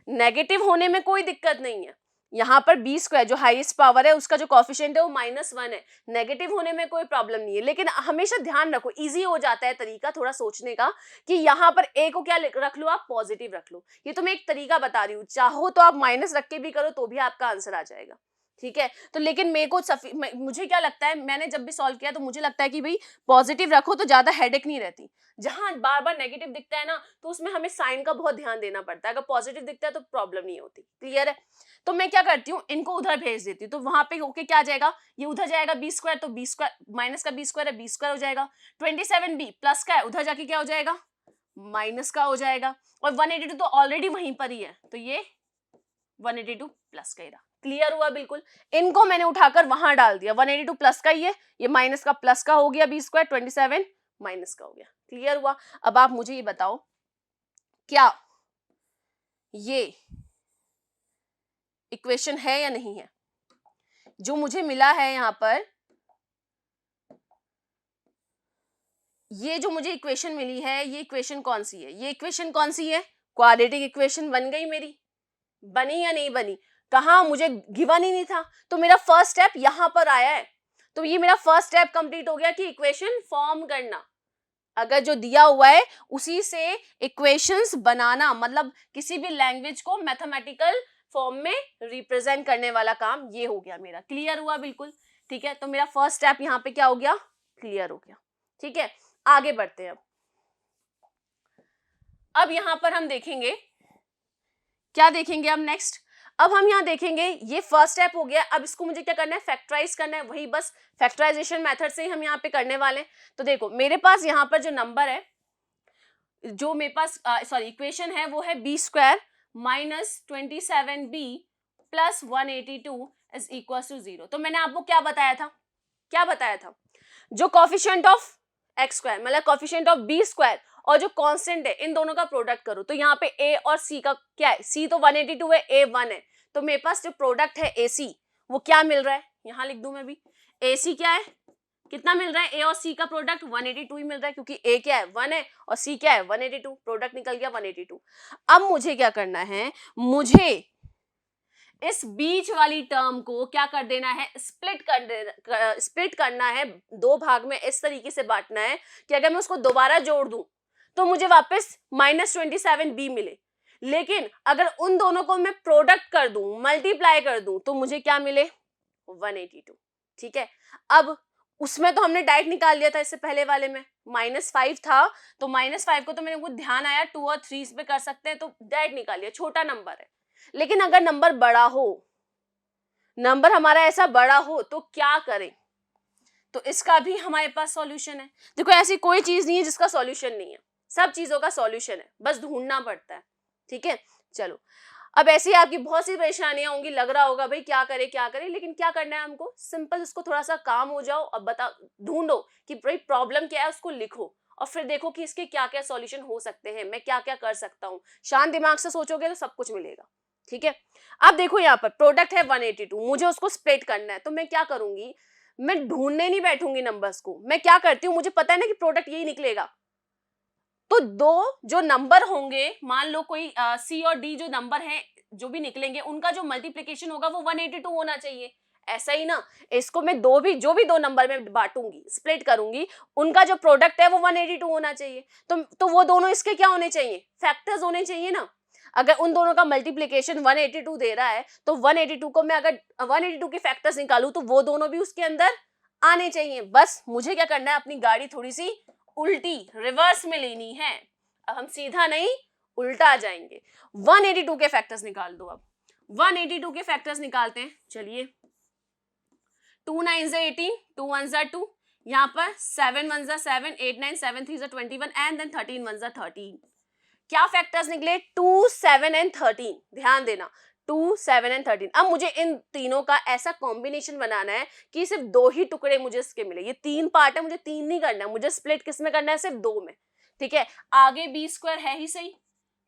नेगेटिव होने में कोई दिक्कत नहीं है, यहाँ पर बी स्क्वायर जो हाईएस्ट पावर है उसका जो कॉफिशिएंट है वो -1 है, नेगेटिव होने में कोई प्रॉब्लम नहीं है। लेकिन हमेशा ध्यान रखो, इजी हो जाता है तरीका थोड़ा सोचने का, कि यहाँ पर ए को क्या रख लो, आप पॉजिटिव रख लो। ये तो मैं एक तरीका बता रही हूँ, चाहो तो आप माइनस रख के भी करो तो भी आपका आंसर आ जाएगा, ठीक है। तो लेकिन मेरे को मुझे क्या लगता है, मैंने जब भी सॉल्व किया तो मुझे लगता है कि भाई पॉजिटिव रखो तो ज्यादा हेडेक नहीं रहती। जहां बार बार नेगेटिव दिखता है ना, तो उसमें हमें साइन का बहुत ध्यान देना पड़ता है, अगर पॉजिटिव दिखता है तो प्रॉब्लम नहीं होती। क्लियर है? तो मैं क्या करती हूँ, इनको उधर भेज देती हूँ, तो वहां पे होके क्या आ जाएगा, ये उधर जाएगा बी स्क्वायर, तो बी स्क्वायर माइनस का बी स्क्वायर है, बी स्क्वायर हो जाएगा, 27b प्लस का है, उधर जाके क्या हो जाएगा, माइनस का हो जाएगा, और 182 तो ऑलरेडी वहीं पर ही है, तो ये 182 प्लस का ही रहा। क्लियर हुआ बिल्कुल, इनको मैंने उठाकर वहां डाल दिया, 182 प्लस का ही है, ये माइनस का प्लस का हो गया, बी स्क्वायर 27 माइनस का हो गया। क्लियर हुआ? अब आप मुझे ये बताओ, क्या ये इक्वेशन है या नहीं है? जो मुझे मिला है यहां पर, ये जो मुझे इक्वेशन मिली है, ये इक्वेशन कौन सी है, ये इक्वेशन कौन सी है, क्वाड्रेटिक इक्वेशन बन गई मेरी, बनी या नहीं बनी? कहा, मुझे गिवन ही नहीं था, तो मेरा फर्स्ट स्टेप यहां पर आया है, तो ये मेरा फर्स्ट स्टेप कंप्लीट हो गया कि इक्वेशन फॉर्म करना। अगर जो दिया हुआ है उसी से इक्वेशंस बनाना, मतलब किसी भी लैंग्वेज को मैथमेटिकल फॉर्म में रिप्रेजेंट करने वाला काम ये हो गया मेरा। क्लियर हुआ बिल्कुल, ठीक है। तो मेरा फर्स्ट स्टेप यहाँ पे क्या हो गया, क्लियर हो गया, ठीक है। आगे बढ़ते हैं। अब यहां पर हम देखेंगे, क्या देखेंगे अब नेक्स्ट, अब हम यहाँ देखेंगे, ये फर्स्ट स्टेप हो गया। अब इसको मुझे क्या करना है, फैक्टराइज करना है, वही बस फैक्टराइजेशन मेथड से ही हम यहाँ पे करने वाले हैं। तो देखो मेरे पास यहाँ पर जो नंबर है, जो मेरे पास सॉरी इक्वेशन है, वो है b square minus 27b plus 182 is equal to 0। तो मैंने आपको क्या बताया था, क्या बताया था, जो कॉफिशिएंट ऑफ एक्स स्क्वायर मतलब कॉफिशिएंट ऑफ बी स्क्वायर और जो कांस्टेंट है, इन दोनों का प्रोडक्ट करो। तो यहाँ पे a और c का क्या है, c तो 182 है, a 1 है, तो मेरे पास जो प्रोडक्ट है ac वो क्या मिल रहा है, यहाँ लिख दूं मैं भी, ac क्या है, कितना मिल रहा है, a और c का प्रोडक्ट 182 ही मिल रहा है, क्योंकि a क्या है 1 है और c क्या है 182, प्रोडक्ट निकल गया 182। अब मुझे क्या करना है, मुझे इस बीच वाली टर्म को क्या कर देना है, स्प्लिट करना है, दो भाग में इस तरीके से बांटना है कि अगर मैं उसको दोबारा जोड़ दूं तो मुझे वापस -27b मिले। लेकिन अगर उन दोनों को मैं प्रोडक्ट कर दूं, मल्टीप्लाई कर दूं, तो मुझे क्या मिले 182। ठीक है, अब उसमें तो हमने डायरेक्ट निकाल लिया था, इससे पहले वाले में -5 था, तो -5 को तो मेरे को ध्यान आया 2 और 3 पे कर सकते हैं, तो डायरेक्ट निकाल लिया, छोटा नंबर है। लेकिन अगर नंबर बड़ा हो, नंबर हमारा ऐसा बड़ा हो तो क्या करें? तो इसका भी हमारे पास सॉल्यूशन है। देखो ऐसी कोई चीज नहीं है जिसका सॉल्यूशन नहीं है, सब चीजों का सॉल्यूशन है, बस ढूंढना पड़ता है। ठीक है, चलो अब ऐसी आपकी बहुत सी परेशानियां होंगी, लग रहा होगा भाई क्या करे क्या करे, लेकिन क्या करना है हमको, सिंपल उसको थोड़ा सा काम हो जाओ, अब बता ढूंढो कि भाई प्रॉब्लम क्या है, उसको लिखो और फिर देखो कि इसके क्या क्या सॉल्यूशन हो सकते हैं, मैं क्या क्या कर सकता हूँ। शांत दिमाग से सोचोगे तो सब कुछ मिलेगा। ठीक है, अब देखो यहाँ पर प्रोडक्ट है 182, मुझे उसको स्प्लिट करना है, तो मैं क्या करूंगी, मैं ढूंढने नहीं बैठूंगी नंबर्स को, मैं क्या करती हूँ, मुझे पता है ना कि प्रोडक्ट यही निकलेगा, तो दो जो नंबर होंगे, मान लो कोई सी और डी जो नंबर है जो भी निकलेंगे, उनका जो मल्टीप्लिकेशन होगा वो 182 होना चाहिए। ऐसा ही ना, इसको मैं जो भी दो नंबर में बांटूंगी, स्प्लिट करूंगी, उनका जो प्रोडक्ट है वो 182 होना चाहिए। तो वो दोनों इसके क्या होने चाहिए, फैक्टर्स होने चाहिए ना। अगर उन दोनों का मल्टीप्लिकेशन 182 दे रहा है, तो 182 को मैं अगर 182 के फैक्टर्स निकालूं, तो वो दोनों भी उसके अंदर आने चाहिए। बस मुझे क्या करना है, अपनी गाड़ी थोड़ी सी उल्टी रिवर्स में लेनी है। अब हम सीधा नहीं उल्टा आ जाएंगे। 182 के फैक्टर्स निकाल दो। अब 182 के फैक्टर्स निकालते हैं, चलिए। 2 9 से 18, 2 1 जा 2, यहाँ पर 7 1 जा 7, 8 9 7 3 जा 21 एंड देन 13 1 जा 13। क्या फैक्टर्स निकले, 2 7 एंड 13। ध्यान देना, 2 7 एंड 13। अब मुझे इन तीनों का ऐसा कॉम्बिनेशन बनाना है कि सिर्फ दो ही टुकड़े मुझे इसके मिले। ये 3 पार्ट है, मुझे 3 नहीं करना है, मुझे स्प्लिट किस में करना है, सिर्फ 2 में। ठीक है, आगे बी स्क्वायर है ही सही,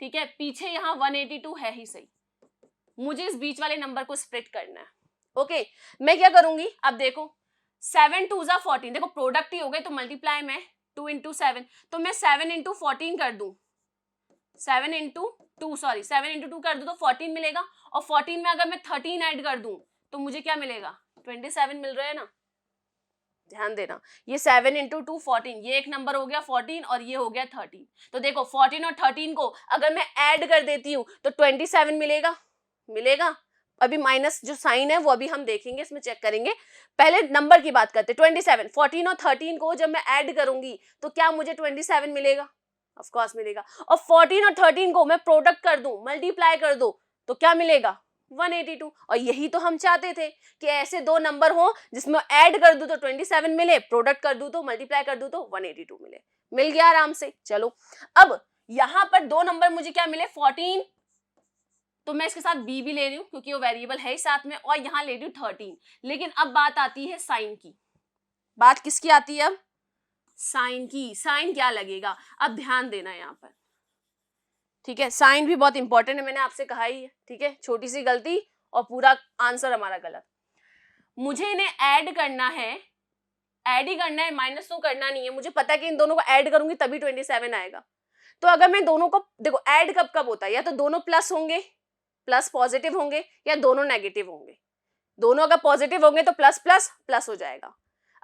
ठीक है, पीछे यहाँ 182 है ही सही, मुझे इस बीच वाले नंबर को स्प्लिट करना है। ओके, मैं क्या करूंगी, अब देखो 7 2 जा 14, देखो प्रोडक्ट ही हो गए तो मल्टीप्लाई में 2 इंटू 7, तो मैं 7 इंटू 14 कर दूं, 7 इंटू 2 सॉरी 7 इंटू 2 कर दूं तो 14 मिलेगा, और 14 में अगर मैं 13 ऐड कर दूं तो मुझे क्या मिलेगा, 27 मिल रहा है ना। ध्यान देना, ये 7 इंटू 2 14, ये एक नंबर हो गया 14 और ये हो गया 13। तो देखो 14 और 13 को अगर मैं ऐड कर देती हूँ तो 27 मिलेगा, मिलेगा। अभी माइनस जो साइन है वो अभी हम देखेंगे, इसमें चेक करेंगे, पहले नंबर की बात करते हैं। 27, 14 और 13 को जब मैं ऐड करूंगी तो क्या मुझे 27 मिलेगा, ऑफ कोर्स मिलेगा। और 14 और 13 को मैं प्रोडक्ट कर दूं, मल्टीप्लाई कर दूं, तो क्या मिलेगा, 182। और यही तो हम चाहते थे कि ऐसे दो नंबर हो जिसमें ऐड कर दूं तो 27 मिले, प्रोडक्ट कर दूं तो मल्टीप्लाई कर दूं तो 182 मिले। मिल गया आराम से। चलो अब यहां पर दो नंबर मुझे क्या मिले, 14, तो मैं इसके साथ b भी ले रही हूँ क्योंकि वो वेरिएबल है ही साथ में, और यहाँ ले रही हूँ 13। लेकिन अब बात आती है साइन की, बात किसकी आती है अब, साइन की। साइन क्या लगेगा, अब ध्यान देना यहाँ पर, ठीक है, साइन भी बहुत इंपॉर्टेंट है, मैंने आपसे कहा ही है। ठीक है, छोटी सी गलती और पूरा आंसर हमारा गलत। मुझे इन्हें ऐड करना है, ऐड ही करना है, माइनस तो करना नहीं है। मुझे पता है कि इन दोनों को ऐड करूंगी तभी 27 आएगा। तो अगर मैं दोनों को, देखो ऐड कब कब होता है, या तो दोनों प्लस होंगे, प्लस पॉजिटिव होंगे, या दोनों नेगेटिव होंगे। दोनों अगर पॉजिटिव होंगे तो प्लस प्लस प्लस हो जाएगा,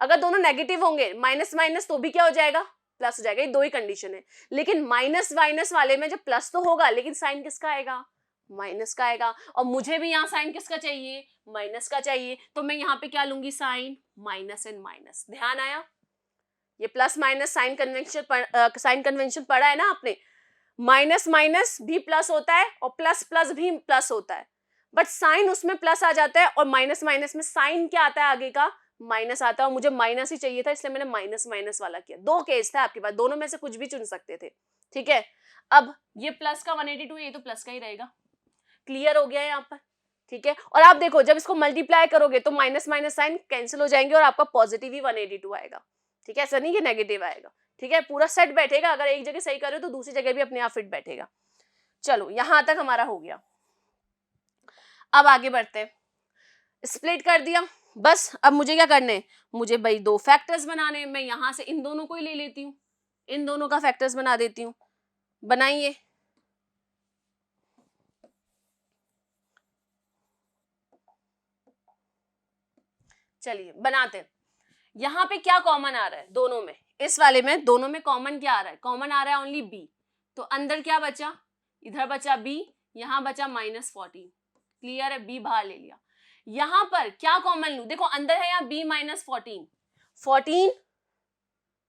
अगर दोनों नेगेटिव होंगे माइनस माइनस तो भी क्या हो जाएगा, प्लस हो जाएगा। ये दो ही कंडीशन है। लेकिन माइनस माइनस वाले में जब प्लस तो होगा लेकिन साइन किसका आएगा, माइनस का आएगा, और मुझे भी यहाँ साइन किसका चाहिए, माइनस का चाहिए। तो मैं यहाँ पे क्या लूंगी, साइन माइनस एंड माइनस। ध्यान आया, ये प्लस माइनस साइन कन्वेंशन पढ़ा है ना आपने, माइनस माइनस भी प्लस होता है और प्लस प्लस भी प्लस होता है, बट साइन उसमें प्लस आ जाता है और माइनस माइनस में साइन क्या आता है आगे का, माइनस आता है। और मुझे माइनस ही चाहिए था इसलिए मैंने माइनस माइनस वाला किया। दो केस था आपके पास, दोनों में से कुछ भी चुन सकते थे। ठीक है, अब ये प्लस का 182, ये तो प्लस का ही रहेगा। क्लियर हो गया यहाँ पर, ठीक है। और आप देखो जब इसको मल्टीप्लाई करोगे तो माइनस माइनस साइन कैंसिल हो जाएंगे और आपका पॉजिटिव ही 182 आएगा। ठीक है, ऐसा नहीं कि नेगेटिव आएगा। ठीक है, पूरा सेट बैठेगा, अगर एक जगह सही करो तो दूसरी जगह भी अपने आप फिट बैठेगा। चलो यहां तक हमारा हो गया, अब आगे बढ़ते हैं। स्प्लिट कर दिया, बस अब मुझे क्या करने, मुझे भाई दो फैक्टर्स बनाने हैं। मैं यहां से इन दोनों को ही ले लेती हूँ, इन दोनों का फैक्टर्स बना देती हूँ। बनाइए, चलिए बनाते हैं। यहाँ पे क्या कॉमन आ रहा है दोनों में, इस वाले में दोनों में कॉमन क्या आ रहा है, कॉमन आ रहा है ओनली b। तो अंदर क्या बचा, इधर बचा b, यहाँ बचा -14। क्लियर है, b बाहर ले लिया। यहाँ पर क्या कॉमन लूं, देखो अंदर है यहाँ b -14, 14,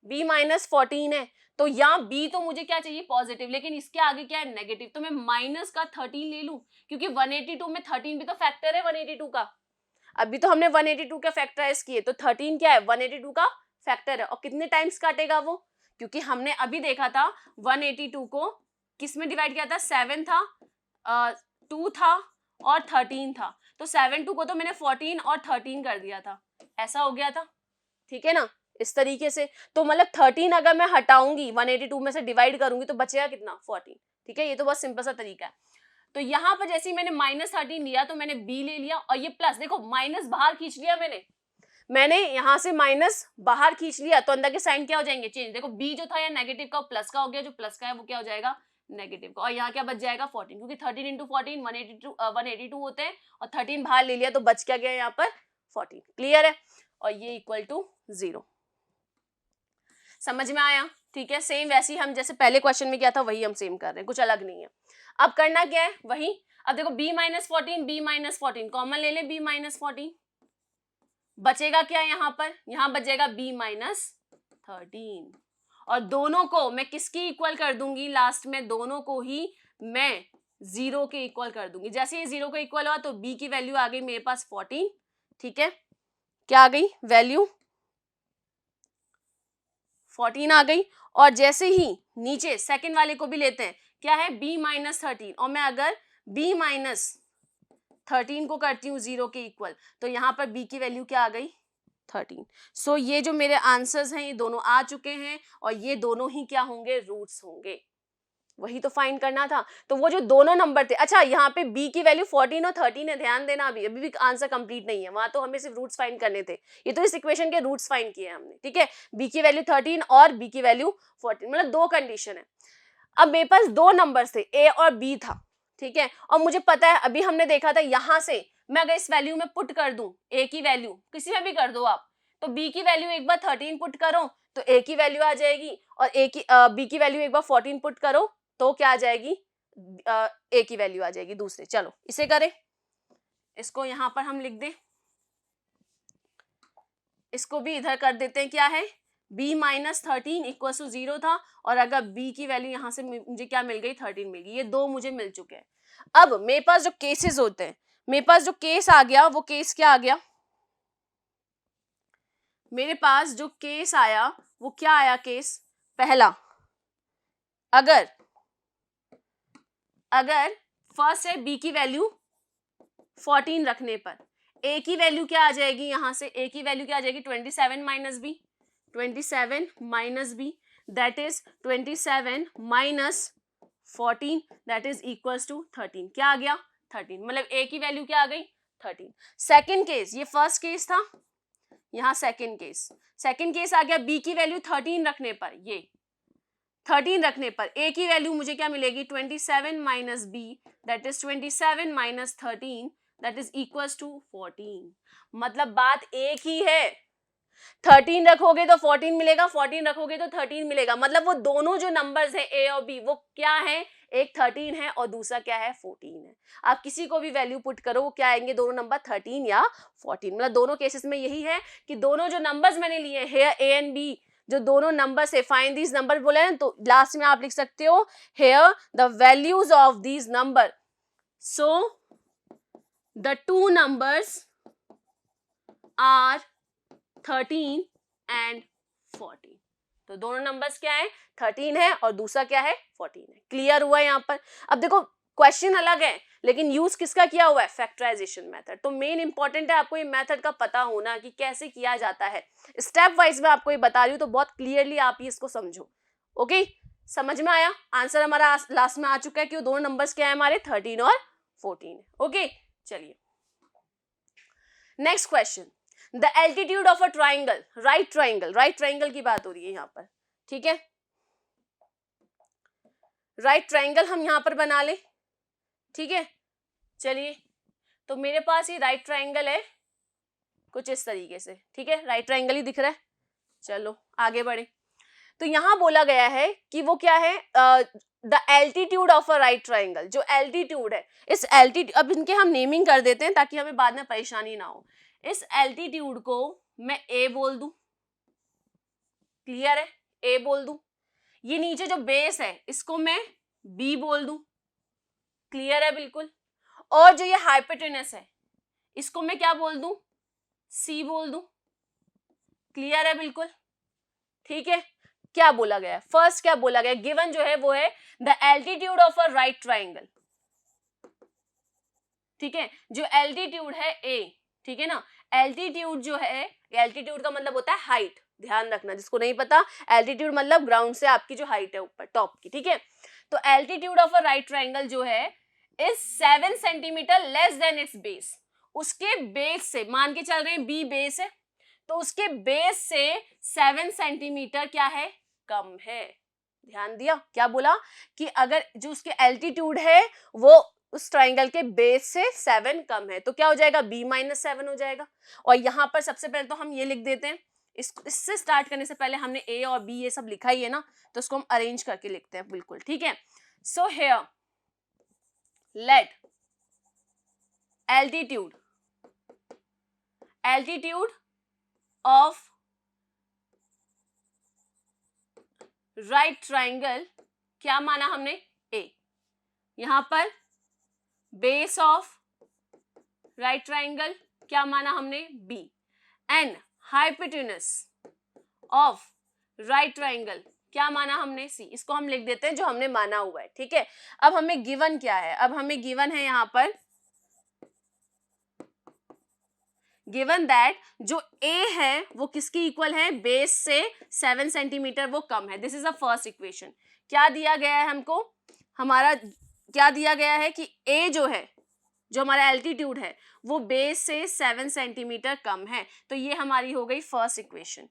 b माइनस 14 है, तो यहाँ b तो मुझे क्या चाहिए पॉजिटिव, लेकिन इसके आगे क्या है नेगेटिव, तो मैं माइनस का 13 ले लूं, क्योंकि 182 में 13 भी तो फैक्टर है 182 का। अभी तो हमने 182 का फैक्टराइज किए, तो 13 क्या है 182 का फैक्टर है। और कितने टाइम्स काटेगा वो, क्योंकि हमने अभी देखा था 182 को किस में डिवाइड किया था, 7 था, 2 था और 13 था, तो 7 2 को तो मैंने 14 और 13 कर दिया था, ऐसा हो गया था, ठीक है ना, इस तरीके से। तो मतलब 13 अगर मैं हटाऊंगी 182 में से डिवाइड करूंगी तो बचेगा कितना 14, ठीक है, ये तो बहुत सिंपल सा तरीका है। तो यहाँ पर जैसे ही मैंने -13 लिया तो मैंने b ले लिया, और ये प्लस, देखो माइनस बाहर खींच लिया मैंने यहाँ से माइनस बाहर खींच लिया, तो अंदर के साइन क्या हो जाएंगे चेंज, देखो b जो था या नेगेटिव का वो प्लस का हो गया, जो प्लस का है वो क्या हो जाएगा नेगेटिव का, और यहाँ क्या बच जाएगा 14, क्योंकि 13 इंटू 14 182 होते हैं, और 13 बाहर ले लिया तो बच क्या गया यहाँ पर 14, क्लियर है, और ये इक्वल टू 0। समझ में आया, ठीक है। सेम वैसे ही हम जैसे पहले क्वेश्चन में किया था वही हम सेम कर रहे हैं, कुछ अलग नहीं है। अब करना क्या है वही, अब देखो b माइनस 14 कॉमन ले ले, b माइनस 14 बचेगा क्या यहाँ पर, यहाँ बचेगा b माइनस 13, और दोनों को मैं किसकी इक्वल कर दूंगी, लास्ट में दोनों को ही मैं 0 के इक्वल कर दूंगी। जैसे ये 0 के इक्वल हुआ तो b की वैल्यू आ गई मेरे पास 14, ठीक है, क्या आ गई वैल्यू 14 आ गई। और जैसे ही नीचे सेकंड वाले को भी लेते हैं, क्या है b माइनस 13, और मैं अगर b माइनस 13 को करती हूँ 0 के इक्वल, तो यहाँ पर b की वैल्यू क्या आ गई 13। सो ये जो मेरे आंसर्स हैं ये दोनों आ चुके हैं, और ये दोनों ही क्या होंगे रूट्स होंगे, वही तो फाइंड करना था। तो वो जो दोनों नंबर थे, अच्छा यहाँ पे b की वैल्यू 14 और 13 है, ध्यान देना, अभी भी आंसर कंप्लीट नहीं है, वहां तो हमें सिर्फ रूट्स फाइंड करने थे, ये तो इस इक्वेशन के रूट्स फाइंड किए हैं हमने, ठीक है। b की वैल्यू 13 और b की वैल्यू 14, मतलब दो कंडीशन है। अब मेरे पास दो नंबर थे a और b था, ठीक है, और मुझे पता है अभी हमने देखा था यहाँ से मैं अगर इस वैल्यू में पुट कर दूं a की वैल्यू, किसी में भी कर दो आप, तो b की वैल्यू एक बार 13 पुट करो तो a की वैल्यू आ जाएगी, और b की वैल्यू एक बार 14 पुट करो तो क्या आ जाएगी a की वैल्यू आ जाएगी दूसरे। चलो इसे करें, इसको यहां पर हम लिख दें, इसको भी इधर कर देते हैं, क्या है b माइनस 13 इक्वल टू 0 था, और अगर b की वैल्यू यहां से मुझे क्या मिल गई 13 मिल गई, ये दो मुझे मिल चुके हैं। अब मेरे पास जो केसेस होते हैं, मेरे पास जो केस आ गया वो केस क्या आ गया, मेरे पास जो केस आया वो क्या आया, केस पहला, अगर फर्स्ट है b की वैल्यू 14 रखने पर a की वैल्यू क्या आ जाएगी, यहां से a की वैल्यू क्या आ जाएगी 27 minus b, 27 minus b that is 27 minus 14 that is equals to 13, क्या आ गया 13, मतलब a की वैल्यू क्या आ गई 13। सेकंड केस, ये फर्स्ट केस था, यहाँ सेकंड केस आ गया, b की वैल्यू 13 रखने पर, ये 13 रखने पर a की वैल्यू मुझे क्या मिलेगी 27 minus b that is 27 minus 13 that is equals to 14। मतलब बात एक ही है, 13 रखोगे तो 14 मिलेगा, 14 रखोगे तो 13 मिलेगा, मतलब वो दोनों जो नंबर्स हैं a और b वो क्या है, एक 13 है और दूसरा क्या है 14 है। आप किसी को भी वैल्यू पुट करो वो क्या आएंगे दोनों नंबर 13 या 14, मतलब दोनों केसेस में यही है कि दोनों जो नंबर्स मैंने लिए हैं a एंड b, जो दोनों नंबर से फाइंड दीज नंबर बोले हैं, तो लास्ट में आप लिख सकते हो here the values of these number, so the two numbers are 13 and 14, तो दोनों नंबर्स क्या है 13 है और दूसरा क्या है 14 है। क्लियर हुआ यहाँ पर। अब देखो क्वेश्चन अलग है लेकिन यूज किसका किया हुआ है, फैक्टराइजेशन मेथड। तो मेन इंपॉर्टेंट है आपको ये मेथड का पता होना कि कैसे किया जाता है, स्टेप वाइज मैं आपको ये बता रही हूँ, तो बहुत क्लियरली आप ये इसको समझो। ओके, समझ में आया। आंसर हमारा लास्ट में आ चुका है कि वो दोनों नंबर्स क्या है हमारे 13 और 14। ओके चलिए next question, the altitude of a triangle, right triangle की बात हो रही है यहाँ पर, ठीक है। राइट ट्राइंगल हम यहाँ पर बना ले, ठीक है। चलिए तो मेरे पास ये राइट ट्राइंगल है कुछ इस तरीके से, ठीक है, राइट ट्राइंगल ही दिख रहा है। चलो आगे बढ़े, तो यहाँ बोला गया है कि वो क्या है, the altitude of a right triangle, जो एल्टीट्यूड है, इस एल्टीट्यूड, अब इनके हम नेमिंग कर देते हैं ताकि हमें बाद में परेशानी ना हो। इस एल्टीट्यूड को मैं ए बोल दूं, क्लियर है, ए बोल दूं, ये नीचे जो बेस है इसको मैं बी बोल दूं, क्लियर है बिल्कुल, और जो ये हाइपोटेनस है इसको मैं क्या बोल दूं, सी बोल दूं, क्लियर है बिल्कुल, ठीक है। क्या बोला गया है, फर्स्ट क्या बोला गया, गिवन जो है वो है the altitude of a right triangle, ठीक है, जो एल्टीट्यूड है ए, ठीक है ना, एल्टीट्यूड जो है, एल्टीट्यूड का मतलब होता है हाइट, ध्यान रखना जिसको नहीं पता, एल्टीट्यूड मतलब ग्राउंड से आपकी जो हाइट है ऊपर टॉप की, ठीक है। तो altitude of a right triangle जो है is 7 centimetre less than it's base, उसके बेस से, मान के चल रहे हैं बी बेस है, तो उसके बेस से 7 सेंटीमीटर क्या है, कम है। ध्यान दिया, क्या बोला कि अगर जो उसके एल्टीट्यूड है वो उस ट्राइंगल के बेस से 7 कम है, तो क्या हो जाएगा, b-7 हो जाएगा। और यहां पर सबसे पहले तो हम ये लिख देते हैं, इससे स्टार्ट करने से पहले हमने a और b ये सब लिखा ही है ना, तो इसको हम अरेंज करके लिखते हैं, बिल्कुल ठीक है। So here let altitude of right triangle, क्या माना हमने, a, यहां पर बेस ऑफ राइट ट्राइंगल क्या माना हमने, b, and hypotenuse of right triangle क्या माना हमने, c, इसको हम लिख देते हैं जो हमने माना हुआ है, ठीक है। अब हमें गिवन क्या है, अब हमें गिवन है यहां पर, गिवन दैट जो a है वो किसकी इक्वल है, बेस से 7 सेंटीमीटर वो कम है, this is a first equation. क्या दिया गया है हमको, हमारा क्या दिया गया है कि a जो है, जो हमारा एल्टीट्यूड है वो बेस से 7 सेंटीमीटर कम है, तो ये हमारी हो गई फर्स्ट इक्वेशन।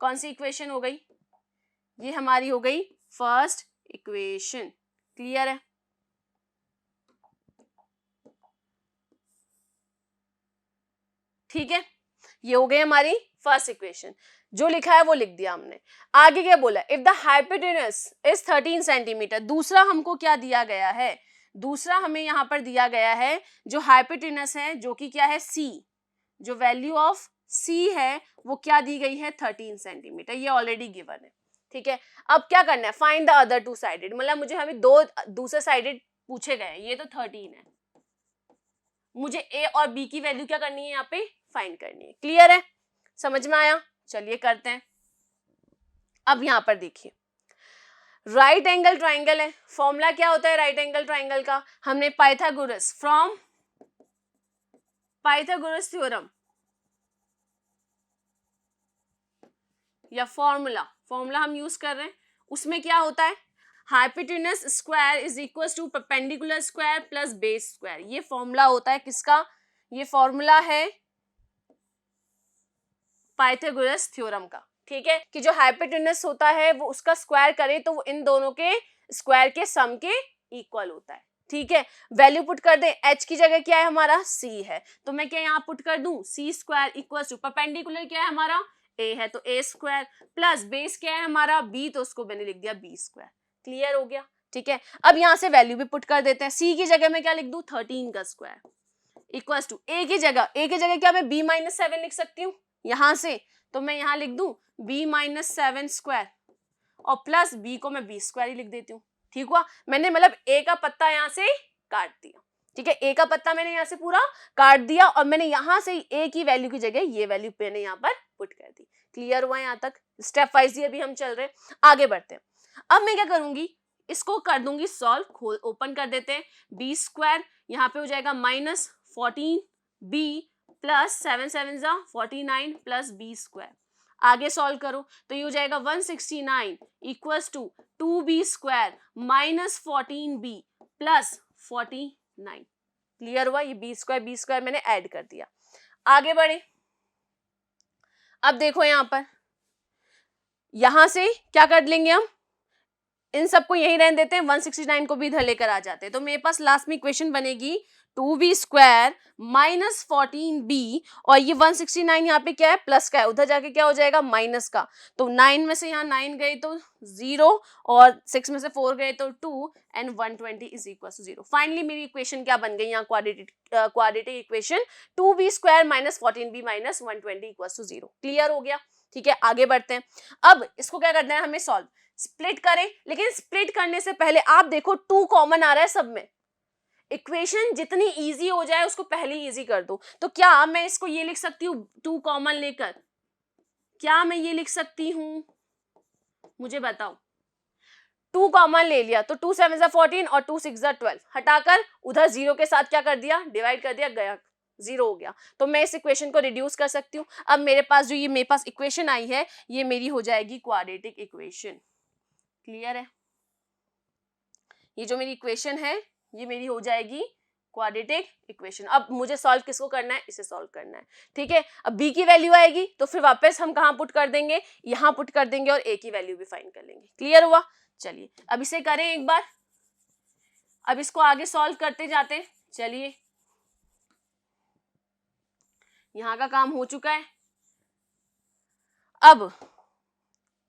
कौन सी इक्वेशन हो गई, ये हमारी हो गई फर्स्ट इक्वेशन, क्लियर है। ठीक है, ये हो गई हमारी फर्स्ट इक्वेशन, जो लिखा है वो लिख दिया हमने। आगे क्या बोला, if the hypotenuse is 13 centimetre, दूसरा हमको क्या दिया गया है, दूसरा हमें यहां पर दिया गया है जो हाइपोटेनस है जो कि क्या है c, जो वैल्यू ऑफ c है वो क्या दी गई है 13 सेंटीमीटर, ये ऑलरेडी गिवन है, ठीक है। अब क्या करना है, find the other two sided, मतलब मुझे हमें दो दूसरे साइडेड पूछे गए, ये तो 13 है, मुझे a और b की वैल्यू क्या करनी है, यहाँ पे फाइंड करनी है, क्लियर है, समझ में आया, चलिए करते हैं। अब यहां पर देखिए राइट एंगल ट्राइंगल है, फॉर्मूला क्या होता है राइट एंगल ट्राइंगल का, हमने पाइथागोरस, फ्रॉम पाइथागोरस थ्योरम या फॉर्मूला हम यूज कर रहे हैं, उसमें क्या होता है, hypotenuse square is equal to perpendicular square plus base square, ये फॉर्मूला होता है किसका, ये फॉर्मूला है पाइथागोरस थ्योरम का, ठीक है, कि जो हाइपोटेनस होता है वो उसका स्क्वायर करे तो वो इन दोनों के स्क्वायर के सम के इक्वल होता है, ठीक है। वैल्यू पुट कर दे, h की जगह क्या है हमारा c है, तो मैं क्या यहाँ पुट कर दूं, c square equal to perpendicular क्या है हमारा a है तो a स्क्वायर प्लस बेस क्या है हमारा b, तो उसको मैंने लिख दिया b स्क्वायर, क्लियर हो गया, ठीक है। अब यहाँ से वैल्यू भी पुट कर देते हैं, c की जगह में क्या लिख दूं 13 का स्क्वायर इक्वल टू a की जगह क्या मैं b-7 लिख सकती हूँ यहां से, तो मैं यहां लिख दूं b-7 स्क्वायर और प्लस b को मैं b स्क्वायर ही लिख देती हूँ, ठीक हुआ, मैंने मतलब a का पत्ता यहां से काट दिया, ठीक है, a का पत्ता मैंने यहां से पूरा काट दिया और मैंने यहां से a की वैल्यू की जगह ये वैल्यू मैंने यहाँ पर पुट कर दी, क्लियर हुआ यहाँ तक, स्टेप वाइज ये भी हम चल रहे हैं, आगे बढ़ते हैं। अब मैं क्या करूंगी, इसको कर दूंगी सॉल्व, खोल ओपन कर देते हैं, b स्क्वायर यहाँ पे हो जाएगा -14b प्लस 7 7 जा 49 प्लस b स्क्वायर, आगे सॉल्व करो तो ये हो जाएगा 169 equals to 2b square minus 14b plus 49, clear हुआ, ये b स्क्वायर मैंने ऐड कर दिया। आगे बढ़े, अब देखो यहां से क्या कर लेंगे हम, इन सबको यही रहने देते हैं, 169 को भी इधर लेकर आ जाते हैं, तो मेरे पास लास्ट में इक्वेशन बनेगी 2b स्क्वायर माइनस 14b और ये 169 यहाँ पे क्या है प्लस का है, उधर जाके क्या हो जाएगा माइनस का, तो 9 में से यहाँ 9 गए तो 0 और 6 में से 4 गए तो 2 and 120 is equal to 0। Finally मेरी इक्वेशन क्या बन गई यहाँ, quadratic equation 2b square minus 14b minus 120 equal to 0, clear हो गया, ठीक है, आगे बढ़ते हैं। अब इसको क्या करना है हमें, सॉल्व, स्प्लिट करें, लेकिन स्प्लिट करने से पहले आप देखो 2 कॉमन आ रहा है सब में। इक्वेशन जितनी इजी हो जाए उसको पहले ही इजी कर दो। तो क्या मैं इसको ये लिख सकती हूँ 2 कॉमन लेकर, क्या मैं ये लिख सकती हूँ, मुझे बताओ। 2 कॉमन ले लिया तो 2 7 14 और 2 6 12, हटाकर उधर 0 के साथ क्या कर दिया, डिवाइड कर दिया, गया 0 हो गया। तो मैं इस इक्वेशन को रिड्यूस कर सकती हूँ। अब मेरे पास जो ये मेरे पास इक्वेशन आई है ये मेरी हो जाएगी क्वाड्रेटिक इक्वेशन। क्लियर है, ये जो मेरी इक्वेशन है ये मेरी हो जाएगी क्वाड्रेटिक इक्वेशन। अब मुझे सॉल्व किसको करना है, इसे सॉल्व करना है, ठीक है। अब b की वैल्यू आएगी तो फिर वापस हम कहाँ पुट कर देंगे, यहाँ पुट कर देंगे और a की वैल्यू भी फाइंड कर लेंगे। क्लियर हुआ, चलिए अब इसे करें एक बार। अब इसको आगे सॉल्व करते जाते हैं। चलिए यहाँ का काम हो चुका है। अब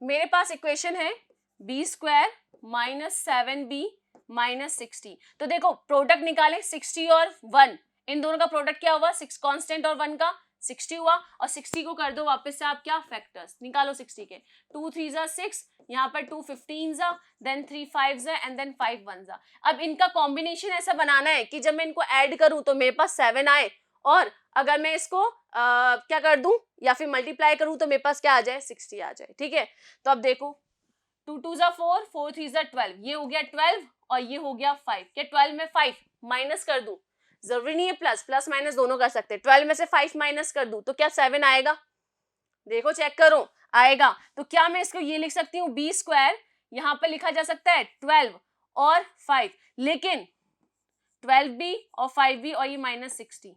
मेरे पास इक्वेशन है b² माइनस 7b माइनस 60। तो देखो प्रोडक्ट निकाले, 60 और 1, इन दोनों का प्रोडक्ट क्या हुआ, 6 कांस्टेंट और 1 का 60 हुआ, और 60 को कर दो वापस से आप क्या, फैक्टर्स निकालो 60 के। 2 3 जा 6, यहाँ पर 2 15 जा, देन 3 5 जा एंड देन 5 1 जा। अब इनका कॉम्बिनेशन ऐसा बनाना है कि जब मैं इनको ऐड करूं तो मेरे पास 7 आए, और अगर मैं इसको क्या कर दूं या फिर मल्टीप्लाई करूं तो मेरे पास क्या आ जाए, 60 आ जाए, ठीक है। तो अब देखो 2 2 जा 4, 4 3 जा 12, ये हो गया 12 और ये हो गया 5। क्या 12 में 5 माइनस कर दूं, जरूरी नहीं है प्लस, प्लस माइनस दोनों कर सकते हैं। 12 में से 5 माइनस कर दूं तो क्या 7 आएगा, देखो चेक करो आएगा। तो क्या मैं इसको ये लिख सकती हूँ b², यहाँ पर लिखा जा सकता है 12 और 5, लेकिन 12b और 5b और ये माइनस 60।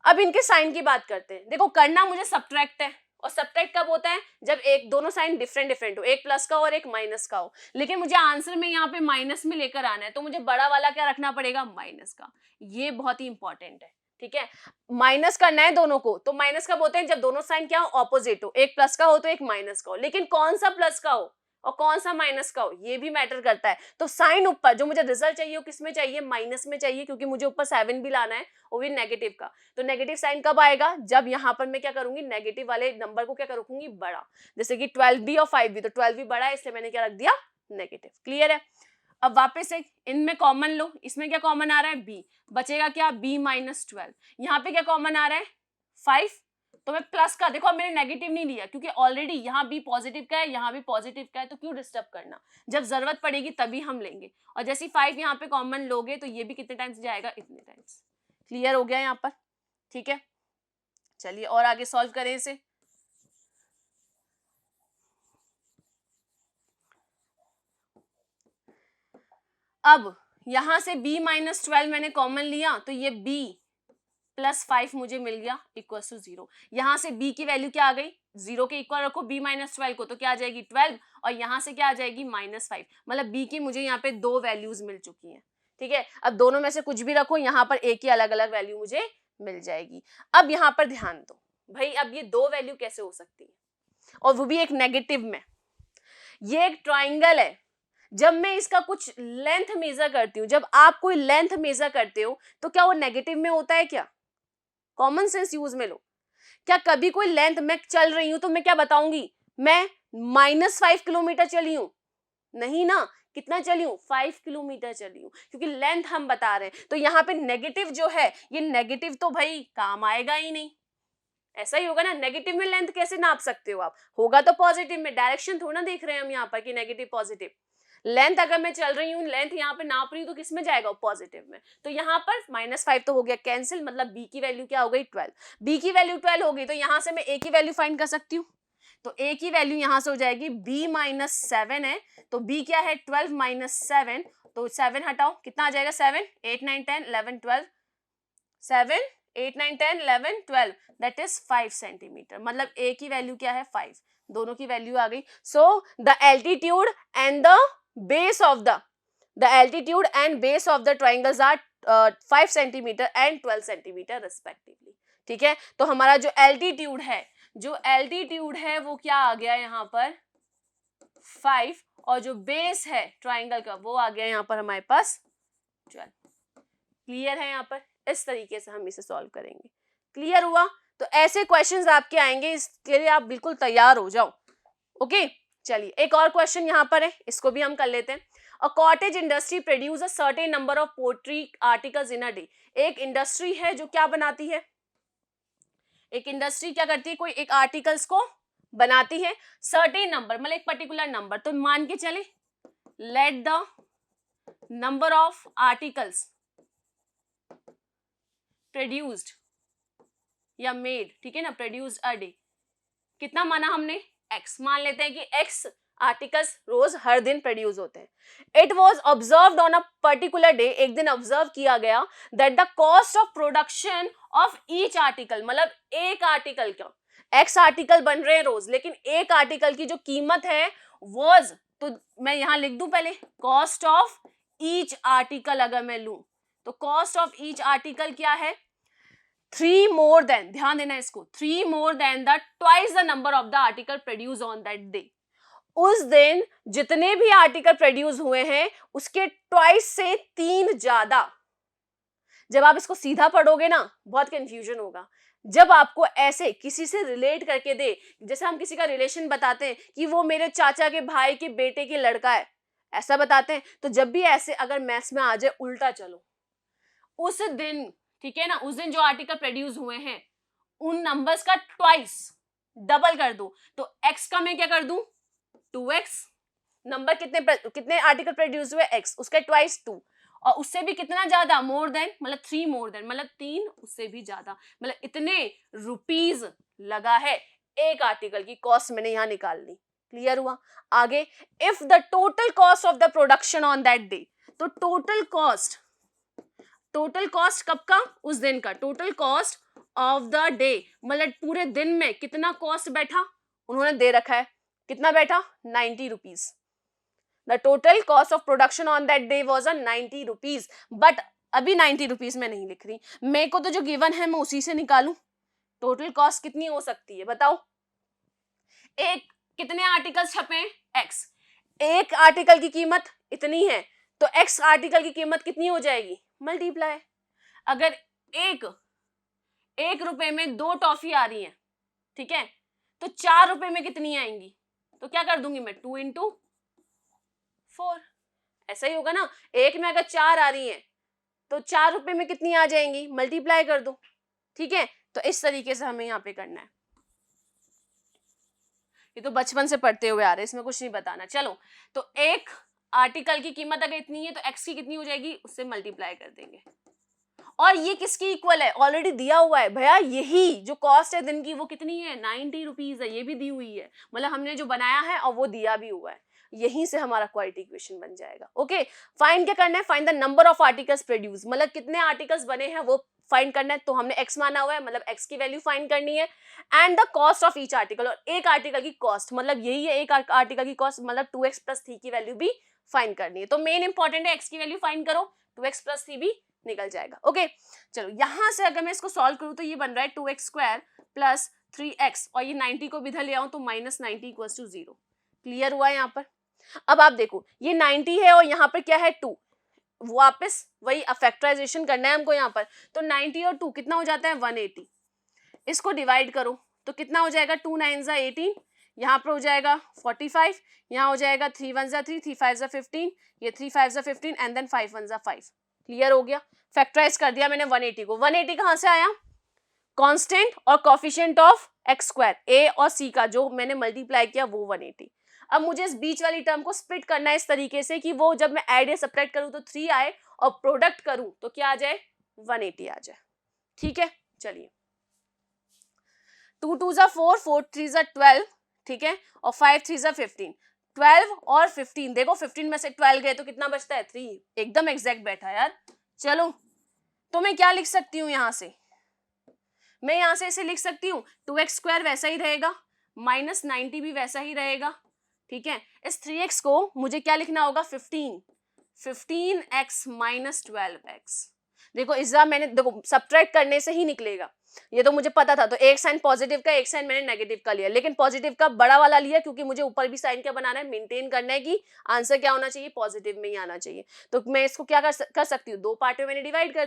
अब इनके साइन की बात करते हैं। देखो करना मुझे सब्ट्रैक्ट है, और सब्ट्रैक्ट कब होता है, जब एक दोनों साइन डिफरेंट डिफरेंट हो, एक प्लस का और एक माइनस का हो। लेकिन मुझे आंसर में यहाँ पे माइनस में लेकर आना है, तो मुझे बड़ा वाला क्या रखना पड़ेगा, माइनस का। ये बहुत ही इंपॉर्टेंट है, ठीक है। माइनस करना है दोनों को, तो माइनस कब होते हैं, जब दोनों साइन क्या हो, ऑपोजिट हो, एक प्लस का हो तो एक माइनस का हो। लेकिन कौन सा प्लस का हो और कौन सा माइनस का हो, ये भी मैटर करता है। तो साइन ऊपर जो मुझे रिजल्ट चाहिए वो किस में चाहिए, माइनस में चाहिए, क्योंकि मुझे ऊपर 7 भी लाना है, वो भी नेगेटिव का। तो नेगेटिव साइन कब आएगा, जब यहाँ पर मैं क्या करूंगी, नेगेटिव वाले नंबर को क्या रखूंगी, बड़ा। जैसे कि 12b और 5b, तो 12 भी बड़ा है इसलिए मैंने क्या रख दिया, नेगेटिव। क्लियर है। अब वापस से इनमें कॉमन लो, इसमें क्या कॉमन आ रहा है, b, बचेगा क्या, b माइनस 12। यहाँ पे क्या कॉमन आ रहा है, 5, तो मैं प्लस का, देखो अब मैंने नेगेटिव नहीं लिया क्योंकि ऑलरेडी यहाँ b पॉजिटिव का है, यहाँ भी पॉजिटिव का है, तो क्यों डिस्टर्ब करना, जब जरूरत पड़ेगी तभी हम लेंगे। और जैसे 5 यहाँ पे कॉमन लोगे तो ये भी कितने टाइम्स जाएगा, इतने टाइम्स। क्लियर हो गया यहाँ पर, ठीक है। चलिए और आगे सॉल्व करें इसे। अब यहां से b माइनस 12 मैंने कॉमन लिया, तो ये b प्लस 5 मुझे मिल गया इक्वल टू 0। यहां से b की वैल्यू क्या आ गई, 0 के इक्वल रखो b माइनस 12 को, तो क्या आ जाएगी 12, और यहां से क्या आ जाएगी माइनस 5। मतलब b की मुझे यहाँ पे 2 वैल्यूज मिल चुकी हैं, ठीक है। अब दोनों में से कुछ भी रखो, यहाँ पर a की अलग अलग वैल्यू मुझे मिल जाएगी। अब यहाँ पर ध्यान दो भाई, अब ये 2 वैल्यू कैसे हो सकती है, और वो भी एक नेगेटिव में। ये एक ट्राइंगल है, जब मैं इसका कुछ लेंथ मेजर करती हूँ, जब आप कोई लेंथ मेजर करते हो तो क्या वो नेगेटिव में होता है, क्या कॉमन सेंस यूज में लो। क्या कभी कोई लेंथ मैं चल रही हूं तो मैं क्या बताऊंगी, मैं -5 किलोमीटर चली हूं, नहीं ना, कितना चली हूं, 5 किलोमीटर चली हूं, क्योंकि लेंथ हम बता रहे हैं। तो यहाँ पे नेगेटिव जो है, ये नेगेटिव तो भाई काम आएगा ही नहीं, ऐसा ही होगा ना। नेगेटिव में लेंथ कैसे नाप सकते हो आप, होगा तो पॉजिटिव में, डायरेक्शन थोड़ा ना देख रहे हैं हम यहाँ पर कि नेगेटिव पॉजिटिव। लेंथ अगर मैं चल रही हूँ, लेंथ यहाँ पे नाप रही हूँ, तो किस में जाएगा, पॉजिटिव में। तो यहाँ पर -5 तो हो गया कैंसिल, मतलब b की वैल्यू क्या हो गई, 12। b की वैल्यू 12 हो गई, तो यहाँ से मैं a की वैल्यू फाइंड कर सकती हूँ। तो a की वैल्यू यहाँ से हो जाएगी b माइनस 7 है, तो b क्या है, 12 माइनस 7, तो 7 हटाओ, कितना आ जाएगा, 7 8 9 10 11 12, 7 8 9 10 11 12, दैट इज 5 सेंटीमीटर। मतलब a की वैल्यू क्या है, 5, दोनों की वैल्यू आ गई। So the altitude and the base of the altitude and base of the triangles are 5 centimeter and 12 centimeter respectively, ठीक है। तो हमारा जो एल्टीट्यूड है वो क्या आ गया यहाँ पर 5, और जो बेस है ट्राइंगल का वो आ गया यहाँ पर हमारे पास 12। क्लियर है यहाँ पर, इस तरीके से हम इसे सॉल्व करेंगे। क्लियर हुआ। तो ऐसे क्वेश्चंस आपके आएंगे, इसके लिए आप बिल्कुल तैयार हो जाओ। ओके चलिए एक और क्वेश्चन यहाँ पर है, इसको भी हम कर लेते हैं। A cottage industry produce a certain number of poultry articles in a day. एक इंडस्ट्री है जो क्या बनाती है, एक इंडस्ट्री क्या करती है, कोई एक आर्टिकल्स को बनाती है, सर्टेन नंबर मतलब एक पर्टिकुलर नंबर, तो मान के चले let the number of articles produced या मेड, ठीक है ना, प्रोड्यूस्ड अ डे, कितना माना हमने, x, मान लेते हैं कि x आर्टिकल्स रोज हर दिन प्रोड्यूस होते हैं। It was observed on a particular day, एक दिन ऑब्जर्व किया गया that the cost of production of each article, मतलब एक आर्टिकल का, x आर्टिकल बन रहे हैं रोज, लेकिन एक आर्टिकल की जो कीमत है वॉज, तो मैं यहां लिख दूं पहले कॉस्ट ऑफ ईच आर्टिकल, अगर मैं लूं तो कॉस्ट ऑफ ईच आर्टिकल क्या है, 3 more than, ध्यान देना इसको, 3 more than the twice the number of the article produced on that day। उस दिन जितने भी आर्टिकल प्रोड्यूस हुए हैं उसके ट्वाइस से 3 ज्यादा। जब आप इसको सीधा पढ़ोगे ना बहुत कंफ्यूजन होगा, जब आपको ऐसे किसी से रिलेट करके दे, जैसे हम किसी का रिलेशन बताते हैं कि वो मेरे चाचा के भाई के बेटे के लड़का है, ऐसा बताते हैं, तो जब भी ऐसे अगर मैथ्स में आ जाए उल्टा चलो, उस दिन, ठीक है ना, उस दिन जो आर्टिकल प्रोड्यूस हुए हैं उन नंबर्स का ट्वाइस, डबल कर दो, तो x का मैं क्या कर दूं 2x, नंबर कितने आर्टिकल प्रोड्यूस हुए x, उसका ट्वाइस 2, और उससे भी कितना ज्यादा, मोर देन मतलब 3 मोर देन मतलब 3 उससे भी ज्यादा, मतलब इतने रुपीस लगा है, एक आर्टिकल की कॉस्ट मैंने यहां निकाल ली। क्लियर हुआ? आगे, if the total cost of the production on that day, तो टोटल कॉस्ट कब का, उस दिन का, total cost of the day मतलब पूरे दिन में कितना कॉस्ट बैठा, उन्होंने दे रखा है कितना बैठा, 90 rupees. The total cost of production on that day was 90 rupees, but अभी 90 रुपीज में नहीं लिख रही, मेरे को तो जो गिवन है मैं उसी से निकालूं, टोटल कॉस्ट कितनी हो सकती है बताओ, एक कितने आर्टिकल्स छपे, x, एक आर्टिकल की कीमत इतनी है, तो x आर्टिकल की कीमत कितनी हो जाएगी, मल्टीप्लाई। अगर एक रुपए में 2 टॉफी आ रही है, ठीक है, तो 4 रुपए में कितनी आएंगी, तो क्या कर दूंगी मैं 2 into 4, ऐसा ही होगा ना, एक में अगर 4 आ रही है तो 4 रुपए में कितनी आ जाएंगी, मल्टीप्लाई कर दो, ठीक है। तो इस तरीके से हमें यहाँ पे करना है, ये तो बचपन से पढ़ते हुए आ रहे हैं, इसमें कुछ नहीं बताना। चलो, तो एक आर्टिकल की कीमत अगर इतनी है तो x की कितनी हो जाएगी, उससे मल्टीप्लाई कर देंगे। और ये किसकी इक्वल है, ऑलरेडी दिया हुआ है भैया, यही जो कॉस्ट है दिन की वो कितनी है, 90 रुपीज है, ये भी दी हुई है, मतलब हमने जो बनाया है और वो दिया भी हुआ है, यहीं से हमारा क्वालिटी इक्वेशन बन जाएगा। ओके, फाइंड क्या करना है, find the number of articles produce, मतलब कितने आर्टिकल्स बने हैं वो फाइंड करना है, तो हमने x माना हुआ है, मतलब x की वैल्यू फाइंड करनी है, and the cost of each article, और एक आर्टिकल की कॉस्ट मतलब यही है, एक आर्टिकल की कॉस्ट मतलब 2x + 3 की वैल्यू भी फाइंड करनी है। तो मेन इंपॉर्टेंट है x की वैल्यू फाइंड करो, 2x + 3 भी निकल जाएगा। ओके चलो, यहां से अगर मैं इसको सॉल्व करूं तो ये बन रहा है 2x² + 3x, और ये 90 को भी इधर ले आऊं तो -90 = 0। क्लियर हुआ है यहाँ पर? अब आप देखो, ये 90 है और यहाँ पर क्या है 2, वापस वही फैक्टराइजेशन करना है हमको यहाँ पर, तो 90 और 2 कितना हो जाता है 180, इसको डिवाइड करो तो कितना हो जाएगा, 2 9 = 18, यहाँ पर हो जाएगा 45, यहाँ हो जाएगा 3 1 = 3, 3 5 = 15, ये 3 5 = 15 एंड देन 5 1 = 5। क्लियर हो गया? फैक्टराइज कर दिया मैंने 180 को। 180 कहां से आया, कांस्टेंट और कोफिशिएंट ऑफ x², a और c का जो मैंने मल्टीप्लाई किया वो 180। अब मुझे इस बीच वाली टर्म को स्प्लिट करना है इस तरीके से कि वो जब मैं ऐड या सब्ट्रैक्ट करूं तो 3 आए और प्रोडक्ट करूं तो क्या आ जाए, 180 आ जाए। ठीक है, चलिए, 2 2 = 4, 4 3 = 12, ठीक है, और 5 3 = 15, 12 और 15, देखो 15 में से 12 गए तो कितना बचता है 3, एकदम एग्जैक्ट बैठा यार। चलो, तो मैं क्या लिख सकती हूँ यहाँ से, मैं यहाँ से ऐसे लिख सकती हूँ 2x² वैसा ही रहेगा, -90 भी वैसा ही रहेगा, ठीक है। इस 3x को मुझे क्या लिखना होगा, 15x - 12x। देखो इस बार मैंने, देखो सब्ट्रैक्ट करने से ही निकलेगा, ये तो मुझे पता था, तो एक साइन पॉजिटिव का एक साइन मैंने नेगेटिव का लिया, लेकिन पॉजिटिव का बड़ा वाला लिया क्योंकि मुझे ऊपर भी साइन क्या बनाना है, मेंटेन करना है कि आंसर क्या होना चाहिए, पॉजिटिव में ही आना चाहिए। तो मैं इसको क्या कर सकती हूँ, 2 पार्ट में मैंने डिवाइड कर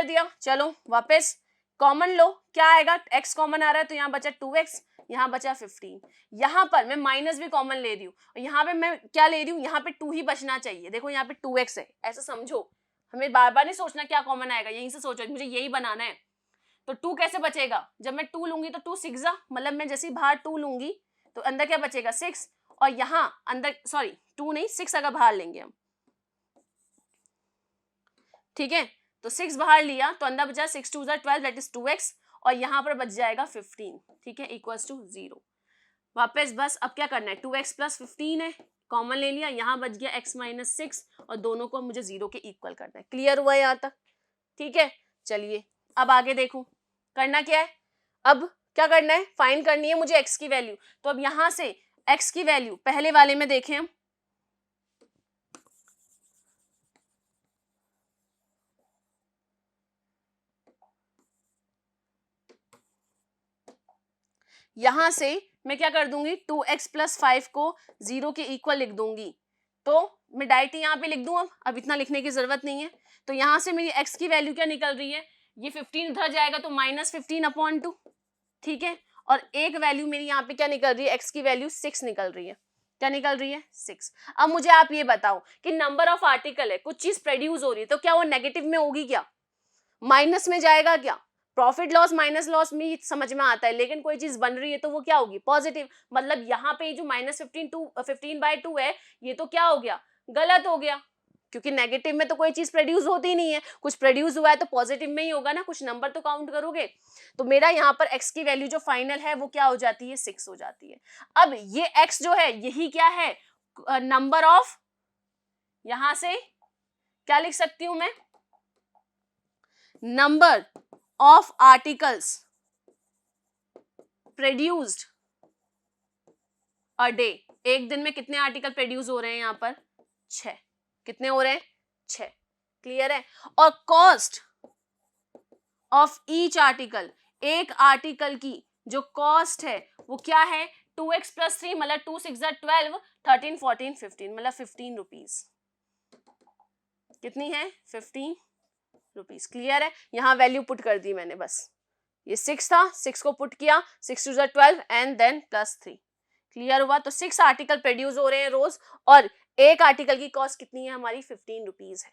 दिया। चलो वापस कॉमन लो, क्या आएगा, x कॉमन आ रहा है तो यहाँ बचा 2x, यहाँ बचा 15। यहाँ पर मैं माइनस भी कॉमन ले रही हूँ, यहाँ पे मैं क्या ले रही हूँ, यहाँ पे 2 ही बचना चाहिए। देखो यहाँ पे 2x है, ऐसा समझो, हमें बार बार नहीं सोचना क्या कॉमन आएगा, यहीं से सोचो मुझे यही बनाना है। तो 2 कैसे बचेगा, जब मैं 2 लूंगी तो 2 6 मतलब मैं जैसे बाहर 2 लूंगी तो अंदर क्या बचेगा 6, और यहाँ अंदर सॉरी 2 नहीं 6 अगर बाहर लेंगे हम, ठीक है, तो 6 बाहर लिया तो अंदर बचा 6 2 12 दैट इज 2x, और यहाँ पर बच जाएगा 15, ठीक है, इक्वल्स टू 0। वापस बस अब क्या करना है, 2x प्लस 15 है, कॉमन ले लिया, यहाँ बच गया x माइनस 6, और दोनों को मुझे 0 के इक्वल करना है। क्लियर हुआ यहाँ तक, ठीक है। चलिए अब आगे देखूं, करना क्या है, अब क्या करना है, फाइंड करनी है मुझे x की वैल्यू। तो अब यहाँ से x की वैल्यू पहले वाले में देखें हम, यहां से मैं क्या कर दूंगी, 2x प्लस 5 को 0 के इक्वल लिख दूंगी, तो मैं डायरेक्ट यहाँ पे लिख दूं, अब इतना लिखने की जरूरत नहीं है। तो यहाँ से मेरी x की वैल्यू क्या निकल रही है, ये 15 इधर जाएगा तो -15/2, ठीक है, और एक वैल्यू मेरी यहाँ पे क्या निकल रही है, x की वैल्यू 6 निकल रही है, क्या निकल रही है 6। अब मुझे आप ये बताओ कि नंबर ऑफ आर्टिकल है, कुछ चीज प्रोड्यूस हो रही है, तो क्या वो नेगेटिव में होगी, क्या माइनस में जाएगा, क्या प्रॉफिट लॉस माइनस लॉस में समझ में आता है, लेकिन कोई चीज बन रही है तो वो क्या होगी, पॉजिटिव। मतलब यहाँ पे जो -15/2 है, ये तो क्या हो गया, गलत हो गया, क्योंकि नेगेटिव में तो कोई चीज प्रोड्यूस होती नहीं है, कुछ प्रोड्यूस हुआ है तो पॉजिटिव में ही होगा ना, कुछ नंबर तो काउंट करोगे। तो मेरा यहाँ पर x की वैल्यू जो फाइनल है वो क्या हो जाती है, 6 हो जाती है। अब ये x जो है यही क्या है, नंबर ऑफ, यहां से क्या लिख सकती हूं मैं, number of articles produced a day, एक दिन में कितने आर्टिकल प्रोड्यूस हो रहे हैं, यहाँ पर 6, कितने हो रहे हैं 6, क्लियर है। और कॉस्ट ऑफ ईच आर्टिकल, एक आर्टिकल की जो कॉस्ट है वो क्या है, 2x प्लस 3 मतलब 2 6 12 13 14 15 मतलब 15 रुपीज, कितनी है 15 रुपीज, क्लियर है। यहाँ वैल्यू पुट कर दी मैंने, बस ये 6 था, 6 को पुट किया, 6 2 12 एंड देन प्लस 3, क्लियर हुआ। तो 6 आर्टिकल प्रोड्यूस हो रहे हैं रोज, और एक आर्टिकल की कॉस्ट कितनी है हमारी, 15 रुपीज है,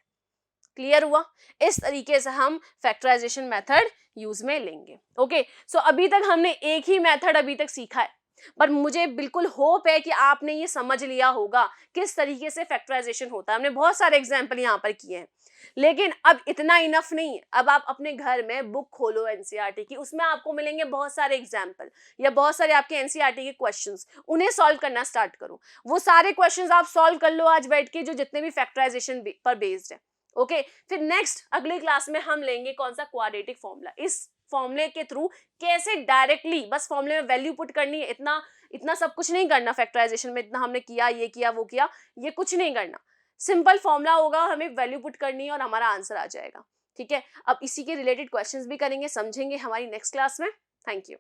क्लियर हुआ। इस तरीके से हम फैक्टराइजेशन मेथड यूज में लेंगे। ओके, सो अभी तक हमने एक ही मेथड अभी तक सीखा है, पर मुझे बिल्कुल होप है कि आपने ये समझ लिया होगा किस तरीके से फैक्टराइजेशन होता है। हमने बहुत सारे एग्जाम्पल यहाँ पर किए हैं, लेकिन अब इतना इनफ नहीं है। अब आप अपने घर में बुक खोलो एनसीईआरटी की, उसमें आपको मिलेंगे बहुत सारे एग्जाम्पल या बहुत सारे आपके एनसीईआरटी के क्वेश्चंस, उन्हें सॉल्व करना स्टार्ट करो। वो सारे क्वेश्चंस आप सॉल्व कर लो आज बैठ के, जो जितने भी फैक्टराइजेशन पर बेस्ड है। ओके, फिर नेक्स्ट अगली क्लास में हम लेंगे कौन सा, क्वाड्रेटिक फॉर्मूला। इस फॉर्मूले के थ्रू कैसे डायरेक्टली बस फॉर्मूले में वैल्यू पुट करनी है, इतना सब कुछ नहीं करना फैक्टराइजेशन में, इतना हमने किया, ये किया, वो किया, ये कुछ नहीं करना। सिंपल फॉर्मूला होगा, हमें वैल्यू पुट करनी है और हमारा आंसर आ जाएगा, ठीक है। अब इसी के रिलेटेड क्वेश्चंस भी करेंगे, समझेंगे हमारी नेक्स्ट क्लास में। Thank you.